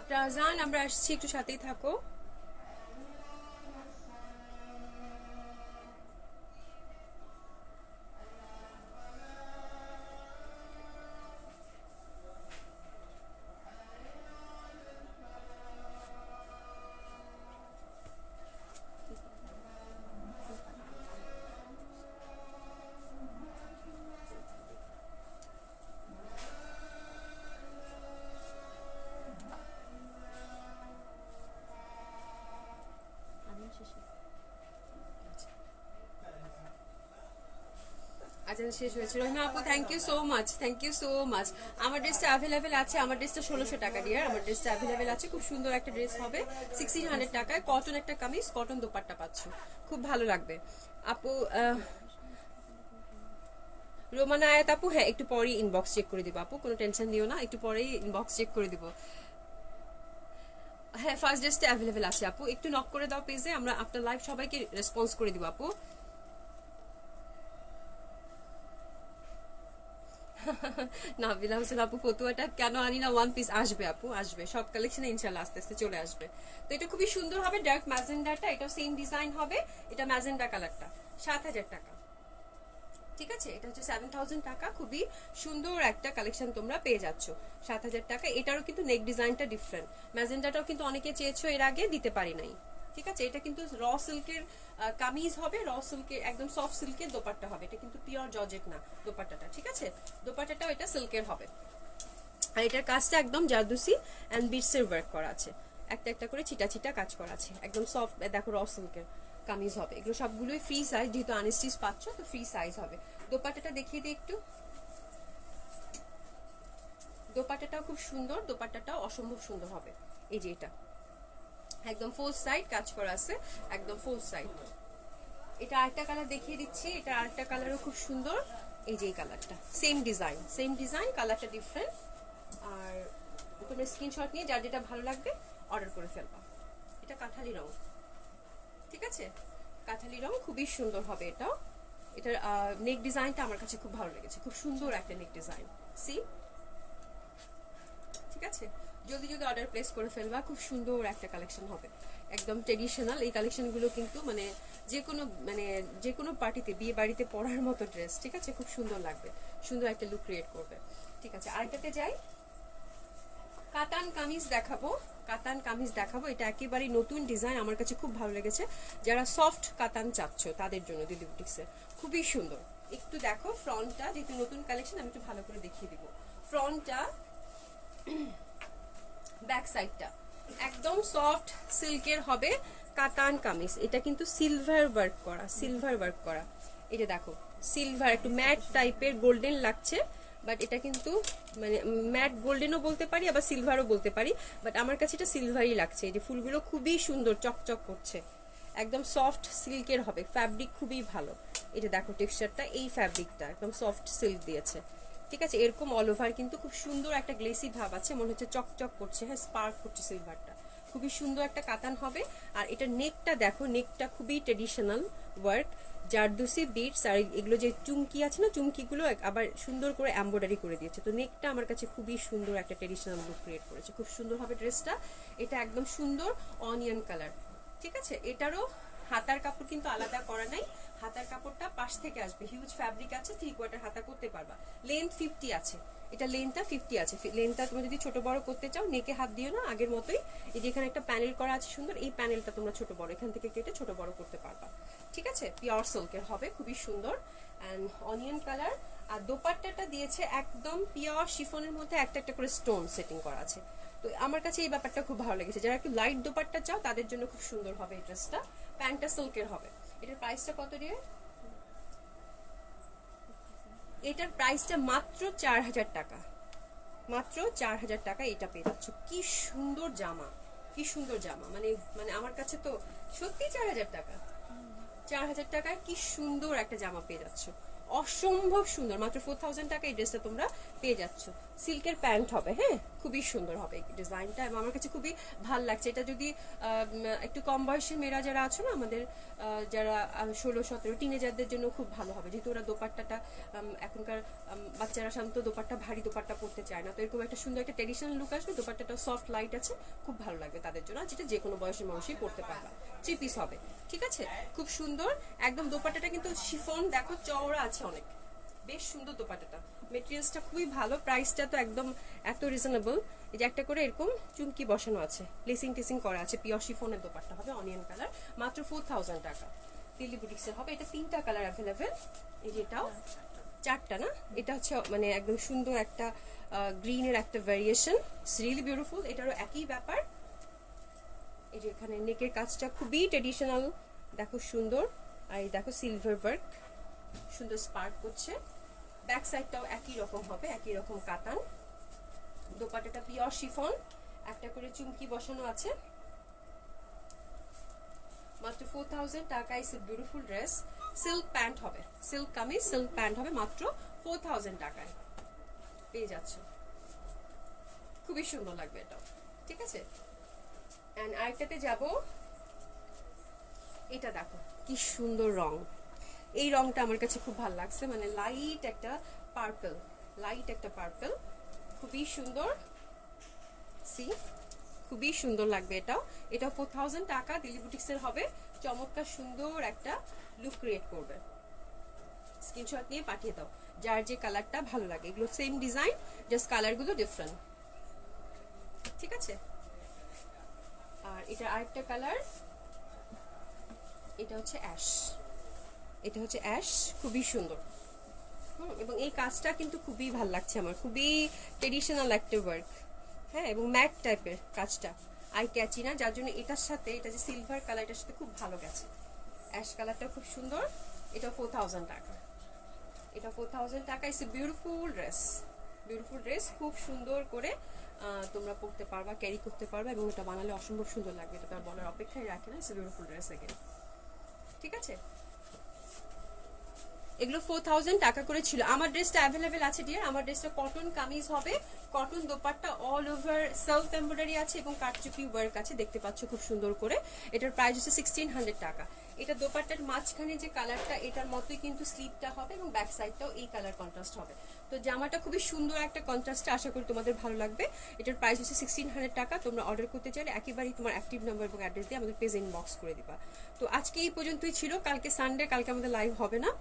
S1: আপনার আজান, আমরা আসছি, একটু সাথেই থাকো। আচ্ছা, শেষ হয়েছে। রহিমা আপু thank you so much, thank you so much. আমার ড্রেসটা অ্যাভেলেবেল আছে, আমার ড্রেসটা 1600 টাকা দিয়ে, আমার ড্রেসটা অ্যাভেলেবেল আছে। খুব সুন্দর একটা ড্রেস হবে 1600 টাকায়। কটন একটা কামিজ, কটন দোপাট্টা পাচ্ছ, খুব ভালো লাগবে আপু। রোমানা আয়াত আপু, হ্যাঁ একটু পরেই ইনবক্স চেক করে দিব আপু, কোনো টেনশন নিও না, একটু পরেই ইনবক্স চেক করে দিব। হ্যাঁ ফার্স্ট ড্রেসটা অ্যাভেলেবেল আছে আপু, একটু নক করে দাও পেজে, আমরা আপনার লাইভ সবাইকে রেসপন্স করে দিব আপু। নাবিলা হোসেন আপু, ফতুয়াটা কেন আনি না, ওয়ান পিস আসবে আপু, আসবে সব কালেকশনে ইনশাল্লাহ আস্তে আস্তে চলে আসবে। তো এটা খুবই সুন্দর হবে, ডার্ক ম্যাজেন্ডাটা, এটা সেম ডিজাইন হবে, এটা ম্যাজেন্ডা কালারটা 7000 টাকা। ঠিক আছে, এটা হচ্ছে 7000 টাকা, খুবই সুন্দর একটা কালেকশন তোমরা পেয়ে যাচ্ছ 7000 টাকা। এটারও কিন্তু নেক ডিজাইনটা ডিফারেন্ট, ম্যাজেন্ডাটাও কিন্তু অনেকে চেয়েছো, এর আগে দিতে পারি নাই। ঠিক আছে, এটা কিন্তু র সিল্কের কামিজ হবে, র সিল্কের একদম সফট সিল্কের দোপাট্টা হবে, এটা কিন্তু পিওর জর্জেট না দোপাট্টাটা। ঠিক আছে, দোপাট্টাটাও এটা সিল্কের হবে, আর এটার কাজটা একদম জারদুসি এন্ড বিটসের ওয়ার্ক করা আছে, একটা একটা করে চিটা চিটা কাজ করা আছে, একদম সফট। দেখো র সিল্কের কামিজ হবে, এগুলো সবগুলোই ফ্রি সাইজ, যেহেতু আনস্টিচ পাচ্ছ তো ফ্রি সাইজ হবে। দোপাট্টাটা দেখিয়ে দিই একটু, দোপাট্টাটাও খুব সুন্দর, দোপাট্টাটাও অসম্ভব সুন্দর হবে। এই যে এটা একদম ফোর সাইড কাজ করা আছে, একদম ফোর সাইড। এটা আরেকটা কালার দেখিয়ে দিচ্ছি, এটা আরেকটা কালারও খুব সুন্দর। এই যে এই কালারটা সেম ডিজাইন, কালারটা ডিফারেন্ট। আর তোমরা স্ক্রিনশট নিয়ে যার যেটা ভালো লাগবে অর্ডার করে ফেলবা। এটা কাঁঠালি রং, ঠিক আছে, কাঁঠালি রং, খুবই সুন্দর হবে এটাও। এটার নেক ডিজাইনটা আমার কাছে খুব ভালো লেগেছে, খুব সুন্দর একটা নেক ডিজাইন। সি, ঠিক আছে, জলদি জলদি অর্ডার প্লেস করে ফেলবা, খুব সুন্দর একটা কালেকশন হবে, একদম ট্রেডিশনাল। এই কালেকশনগুলো কিন্তু যে কোনো পার্টিতে, বিয়ে বাড়িতে পরার মতো ড্রেস। ঠিক আছে, খুব সুন্দর লাগবে, সুন্দর একটা লুক ক্রিয়েট করবে। ঠিক আছে, আরেকটাতে যাই, কাতান কামিজ দেখাবো, কাতান কামিজ দেখাবো। এটা একেবারে নতুন ডিজাইন, আমার কাছে খুব ভালো লেগেছে। যারা সফট কাতান চাচ্ছ তাদের জন্য দিদি বুটিক্সের, খুবই সুন্দর। একটু দেখো ফ্রন্টটা, যেহেতু নতুন কালেকশন আমি একটু ভালো করে দেখিয়ে দিব। ফ্রন্টটা, ব্যাক সাইডটা একদম সফট সিল্কের হবে, কাতান কামিজ। এটা কিন্তু সিলভার ওয়ার্ক করা, সিলভার ওয়ার্ক করা। এটা দেখো সিলভার, একটু ম্যাট টাইপের গোল্ডেন লাগছে, বাট এটা কিন্তু মানে ম্যাট গোল্ডেনও বলতে পারি, আবার সিলভারও বলতে পারি, বাট আমার কাছে এটা সিলভারই লাগছে। এই যে ফুলগুলো খুবই সুন্দর, চকচক করছে, একদম সফট সিল্কের হবে, ফ্যাব্রিক খুবই ভালো। এটা দেখো টেক্সচারটা, এই ফ্যাব্রিকটা একদম সফট সিল্ক দিয়েছে। ঠিক আছে, এরকম অল ওভার কিন্তু খুব সুন্দর একটা গ্লেসি ভাব আছে, মনে হচ্ছে চকচক করছে, হ্যাঁ স্পার্ক করছে সিলভারটা, খুবই সুন্দর একটা কাতান হবে। আর এটা নেকটা দেখো, নেকটা খুবই ট্রেডিশনাল ওয়ার্ক, জারদুসি বিটস, আর এগুলো যে চুমকি আছে না, চুমকিগুলো আবার সুন্দর করে এমব্রয়ডারি করে দিয়েছে। তো নেকটা আমার কাছে খুবই সুন্দর একটা ট্রেডিশনাল লুক ক্রিয়েট করেছে, খুব সুন্দর হবে ড্রেসটা। এটা একদম সুন্দর অনিয়ন কালার। ঠিক আছে, এটারও হাতার কাপড় কিন্তু আলাদা করা নাই, হাতার কাপড়টা পাশ থেকে আসবে, হিউজ ফ্যাব্রিক আছে, 3/4 হাতা করতে পারবা। লেন্থ 50 আছে, এটা লেন্থটা 50 আছে। লেন্থটা তুমি যদি ছোট বড় করতে চাও, নেকে হাত দিও না, আগের মতোই। এই যে এখানে একটা প্যানেল করা আছে সুন্দর, এই প্যানেলটা তোমরা ছোট বড় এখান থেকে কেটে ছোট বড় করতে পারবা। ঠিক আছে, পিওর সিল্কের হবে, খুবই সুন্দর অ্যান্ড অনিয়ন কালার। আর দোপাট্টাটা দিয়েছে একদম পিওর শিফনের মধ্যে একটা একটা করে স্টোন সেটিং করা আছে। তো আমার কাছে এই ব্যাপারটা খুব ভালো লেগেছে, যারা একটু লাইট দোপাট্টা চাও তাদের জন্য খুব সুন্দর হবে এই ড্রেসটা। প্যান্টটা সিল্কের হবে। এটার প্রাইসটা কত দিয়ে? এটার প্রাইসটা মাত্র 4000 টাকা, মাত্র 4000 টাকা এটা পেয়ে যাচ্ছ। কি সুন্দর জামা, কি সুন্দর জামা, মানে মানে আমার কাছে তো সত্যি 4000 টাকা, 4000 টাকায় কি সুন্দর একটা জামা পেয়ে যাচ্ছ, অসম্ভব সুন্দর, মাত্র 4000 টাকা এই ড্রেসটা তোমরা পেয়ে যাচ্ছ। সিল্কের প্যান্ট হবে, হ্যাঁ খুবই সুন্দর হবে এই ডিজাইনটা, এবং আমার কাছে খুবই ভালো লাগছে। এটা যদি একটু কম বয়সী মেয়েরা যারা আছো না, আমাদের যারা 16-17 টিনেজারদের জন্য খুব ভালো হবে, যেহেতু ওরা দোপাট্টাটা এখনকার বাচ্চারা সাধারণত দোপাট্টা ভারী দোপাট্টা পরতে চায় না, তো এরকম একটা সুন্দর একটা ট্রেডিশনাল লুক আসবে, দোপাট্টাটা সফট লাইট আছে, খুব ভালো লাগবে তাদের জন্য, যেটা যে কোনো বয়সের মানুষই পরতে পারবে। 3 পিস হবে, ঠিক আছে, খুব সুন্দর একদম। দোপাট্টাটা কিন্তু শিফন দেখো চওড়া আছে অনেক, বেশ সুন্দর দোপাট্টাটা, মেটেরিয়ালসটা খুবই ভালো, প্রাইসটা তো একদম এত রিজনেবল। এই যে একটা করে এরকম চুমকি বসানো আছে, প্লেসিং টেসিং করা আছে, পিওর শিফনের দোপাট্টা হবে, অনিয়ন কালার, মাত্র 4000 টাকা। দিল্লি বুটিক্সের হবে, এটা 3টা কালার অ্যাভেলেবেল। এই যে এটাও 4টা না, এটা হচ্ছে মানে একদম সুন্দর একটা গ্রিনের একটা ভ্যারিয়েশন, ইটস রিয়েলি বিউটিফুল। এটারও একই ব্যাপার, এই যে এখানে নেকের কাজটা খুবই ট্রেডিশনাল, দেখো সুন্দর, আর এই দেখো সিলভার ওয়ার্ক সুন্দর স্পার্ক করছে। ব্যাক সাইডটাও একই রকম হবে, একই রকম কাতান, দোপাট্টাটা পিওর শিফন, একটা করে চুমকি বসানো আছে, মাত্র 4000 টাকা। It's a beautiful dress, silk pant হবে, সিল্ক কামিজ সিল্ক প্যান্ট হবে, মাত্র 4000 টাকায় পেয়ে যাচ্ছ, খুবই সুন্দর লাগবে এটাও, ঠিক আছে। এন্ড আরেকটাতে যাব, এটা দেখো কি সুন্দর রং, এই রংটা আমার কাছে খুব ভালো লাগছে, মানে লাইট একটা পার্পল, লাইট একটা পার্পল, খুবই সুন্দর, সি খুবই সুন্দর লাগবে এটাও। এটা 4000 টাকা, দিল্লি বুটিক্সের হবে, চমৎকার সুন্দর একটা লুক ক্রিয়েট করবে। স্ক্রিনশট নিয়ে পাঠিয়ে দাও যার যে কালারটা ভালো লাগে, এগুলো সেম ডিজাইন, জাস্ট কালারগুলো ডিফারেন্ট, ঠিক আছে। আর এটা আরেকটা কালার, এটা হচ্ছে অ্যাশ, এটা হচ্ছে অ্যাশ, খুবই সুন্দর, এবং এই কাজটা কিন্তু খুবই ভালো লাগছে আমার, খুবই ট্রেডিশনাল একটা ওয়ার্ক, হ্যাঁ, এবং ম্যাট টাইপের কাজটা, আই ক্যাচি না, যার জন্য এটার সাথে এটা যে সিলভার কালার, এটার সাথে খুব ভালো গেছে। অ্যাশ কালারটা খুব সুন্দর, এটা 4000 টাকা, এটা 4000 টাকা। It's a beautiful dress, beautiful dress, খুব সুন্দর করে তোমরা পরতে পারবা, ক্যারি করতে পারবা, এবং এটা বানালে অসম্ভব সুন্দর লাগবে, এটা তার বলার অপেক্ষায় রাখে না। It's a beautiful dress again, ঠিক আছে। এগুলো 4000 টাকা করে ছিল। আমার ড্রেসটা অ্যাভেলেবেল আছে ডিয়ার, আমার ড্রেসটা কটন কামিজ হবে, cotton dupatta all over self embroidery আছে এবং কাটচুপি ওয়ার্ক আছে, দেখতে পাচ্ছ খুব সুন্দর করে। এটার প্রাইস হচ্ছে 1600 টাকা। এটা দোপাট্টার মাঝখানে যে কালারটা, এটার মতোই কিন্তু স্লিভটা হবে এবং ব্যাক সাইডটাও এই কালার কন্ট্রাস্ট হবে। তো জামাটা খুবই সুন্দর একটা কন্ট্রাস্টে, আশা করি তোমাদের ভালো লাগবে। এটার প্রাইস হচ্ছে 1600 টাকা। তোমরা অর্ডার করতে চাইলে একেবারেই তোমার অ্যাক্টিভ নাম্বার এবং অ্যাড্রেস দিয়ে আমাদের পেজ ইনবক্স করে দিবা। তো আজকে এই পর্যন্তই ছিল, কালকে সানডে, কালকে আমাদের লাইভ হবে না,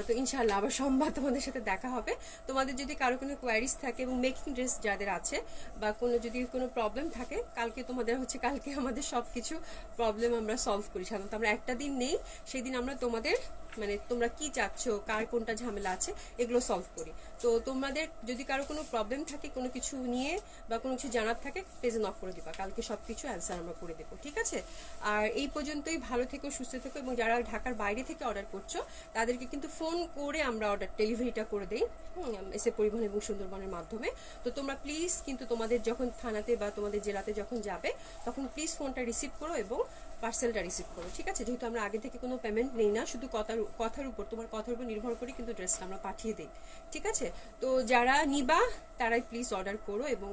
S1: তো ইনশাল্লাহ আবার সোমবার তোমাদের সাথে দেখা হবে। তোমাদের যদি কারো কোনো কোয়ারিজ থাকে এবং মেকিং ড্রেস যাদের আছে বা কোনো যদি কোনো প্রবলেম থাকে, কালকে তোমাদের হচ্ছে, কালকে আমাদের সব কিছু প্রবলেম আমরা সলভ করি। সাধারণত আমরা একটা দিন নেই, সেই দিন আমরা তোমাদের মানে তোমরা কি চাচ্ছ, কার কোনটা ঝামেলা আছে, এগুলো সলভ করি। তো তোমাদের যদি কারো কোনো প্রবলেম থাকে কোনো কিছু নিয়ে বা কোনো কিছু জানার থাকে, পেজে নক করে দিবা, কালকে সব কিছু অ্যান্সার আমরা করে দেবো, ঠিক আছে। আর এই পর্যন্তই, ভালো থেকো, সুস্থ থেকো, এবং যারা ঢাকার বাইরে থেকে অর্ডার করছো তাদেরকে কিন্তু ফোন করে আমরা অর্ডার ডেলিভারিটা করে দেই, এসে পরিবহন এবং সুন্দরবনের মাধ্যমে। তো তোমরা প্লিজ কিন্তু তোমাদের যখন থানাতে বা তোমাদের জেলাতে যখন যাবে, তখন প্লিজ ফোনটা রিসিভ করো এবং পার্সেলটা রিসিভ করো, ঠিক আছে। যেহেতু আমরা আগে থেকে কোনো পেমেন্ট নেই না, শুধু কথার উপর, তোমার কথার উপর নির্ভর করে কিন্তু ড্রেসটা আমরা পাঠিয়ে দিই, ঠিক আছে। তো যারা নিবা তারাই প্লিজ অর্ডার করো, এবং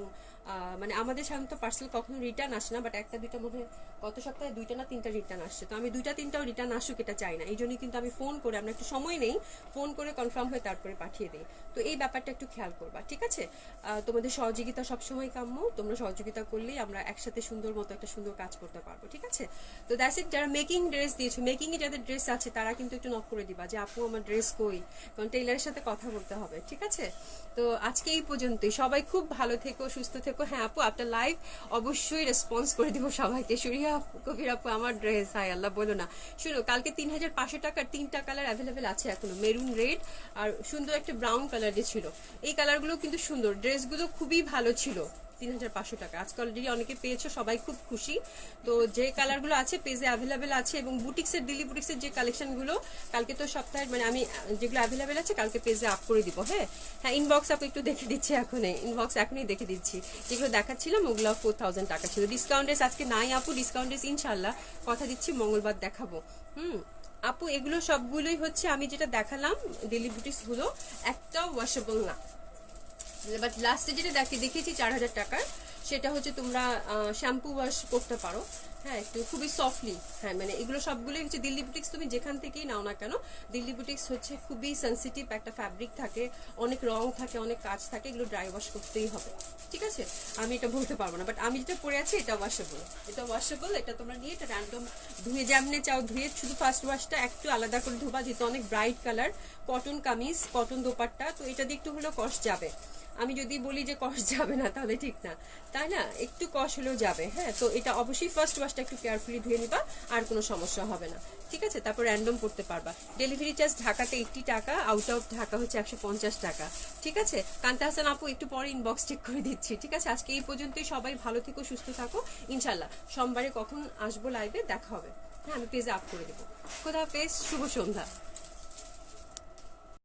S1: মানে আমাদের সাধারণত পার্সেল কখনো রিটার্ন আসে না, বাট একটা দুইটা মধ্যে গত সপ্তাহে 2টা না 3টা রিটার্ন আসছে। তো আমি 2টা 3টাও রিটার্ন আসুক এটা চাই না, এই জন্যই কিন্তু আমি ফোন করে, আমরা একটু সময় নেই, ফোন করে কনফার্ম হয়ে তারপরে পাঠিয়ে দিই। তো এই ব্যাপারটা একটু খেয়াল করবা, ঠিক আছে। তোমাদের সহযোগিতা সবসময় কাম্য, তোমরা সহযোগিতা করলেই আমরা একসাথে সুন্দর মতো একটা সুন্দর কাজ করতে পারবো, ঠিক আছে। তো দ্যাটস ইট। যারা মেকিং ড্রেস দিয়েছো, মেকিং এ যাদের ড্রেস আছে, তারা কিন্তু একটু নক করে দিবা যে আপু আমার ড্রেস কই, কারণ টেইলারের সাথে কথা বলতে হবে, ঠিক আছে। তো আজকে এই পর্যন্তই, সবাই খুব ভালো থেকো, সুস্থ থেকো। হ্যাঁ আপু, আপনার লাইভ অবশ্যই রেসপন্স করে দিব সবাইকে। সুরিয়া আপু, কবির আপু, আমার ড্রেস, হাই আল্লাহ বলো না। শুনো, কালকে 3500 টাকার 3টা কালার অ্যাভেলেবেল আছে এখনো, মেরুন, রেড আর সুন্দর একটা ব্রাউন কালার যে ছিল, এই কালারগুলো কিন্তু সুন্দর, ড্রেসগুলো খুবই ভালো ছিল। 3500 টাকা আজকে অলরেডি অনেকে পেয়েছো, সবাই খুব খুশি। তো যে কালারগুলো আছে পেজে অ্যাভেলেবেল আছে, এবং বুটিক্সের, দিল্লি বুটিক্সের যে কালেকশনগুলো কালকে তো সপ্তাহের মানে আমি যেগুলো অ্যাভেলেবেল আছে কালকে পেজে আপ করে দিব। হ্যাঁ হ্যাঁ, ইনবক্স আপু একটু দেখে দিচ্ছি, ইনবক্স এখনই দেখে দিচ্ছি। যেগুলো দেখাচ্ছিলাম ওগুলো 4000 টাকা ছিল। ডিসকাউন্টেস আজকে নাই আপু, ডিসকাউন্টেস ইনশাল্লাহ কথা দিচ্ছি মঙ্গলবার দেখাবো। আপু এগুলো সবগুলোই হচ্ছে আমি যেটা দেখালাম ডেলি বুটিক্স গুলো, একটা ওয়াশেবল না, বাট লাস্টে যেটা দেখিয়েছি 4000 টাকার, সেটা হচ্ছে তোমরা শ্যাম্পু ওয়াশ করতে পারো। হ্যাঁ, একটু খুবই সফটলি। হ্যাঁ, মানে এগুলো সবগুলোই হচ্ছে দিল্লি বুটিক্স, তুমি যেখান থেকেই নাও না কেন, দিল্লি বুটিক্স হচ্ছে খুবই সেন্সিটিভ একটা ফ্যাব্রিক থাকে, অনেক রং থাকে, অনেক কাজ থাকে, এগুলো ড্রাই ওয়াশ করতেই হবে। ঠিক আছে, আমি এটা বলতে পারবো না, বাট আমি যেটা পরে আছি এটা ওয়াশেবল, এটা ওয়াশেবল। এটা তোমরা নিয়ে এটা র্যান্ডম ধুয়ে যেমনে চাও ধুয়ে, শুধু ফার্স্ট ওয়াশটা একটু আলাদা করে ধোবা, যেহেতু অনেক bright colour, cotton kameez, cotton dupatta, তো এটা দিয়ে একটু হলেও কষ্ট যাবে। আমি যদি বলি যে কষ্ট যাবে না তাহলে ঠিক না, তাই না? একটু কষ্ট হলেও যাবে। হ্যাঁ, তো এটা অবশ্যই ফার্স্ট ওয়াশটা একটু কেয়ারফুলি ধুয়ে নিবা, আর কোনো সমস্যা হবে না। ঠিক আছে, তারপর র্যান্ডম করতে পারবা। ডেলিভারি চার্জ ঢাকাতে 80 টাকা, আউট অফ ঢাকা হচ্ছে 150 টাকা। ঠিক আছে, কান্তা হাসান আপু একটু পরে ইনবক্স চেক করে দিচ্ছি। ঠিক আছে, আজকে এই পর্যন্তই। সবাই ভালো থেকো, সুস্থ থাকো। ইনশাল্লাহ সোমবারে কখন আসবো লাইভে দেখা হবে। হ্যাঁ, আমি পেজে আপ করে দেবো। খোদা হাফেজ, শুভ সন্ধ্যা।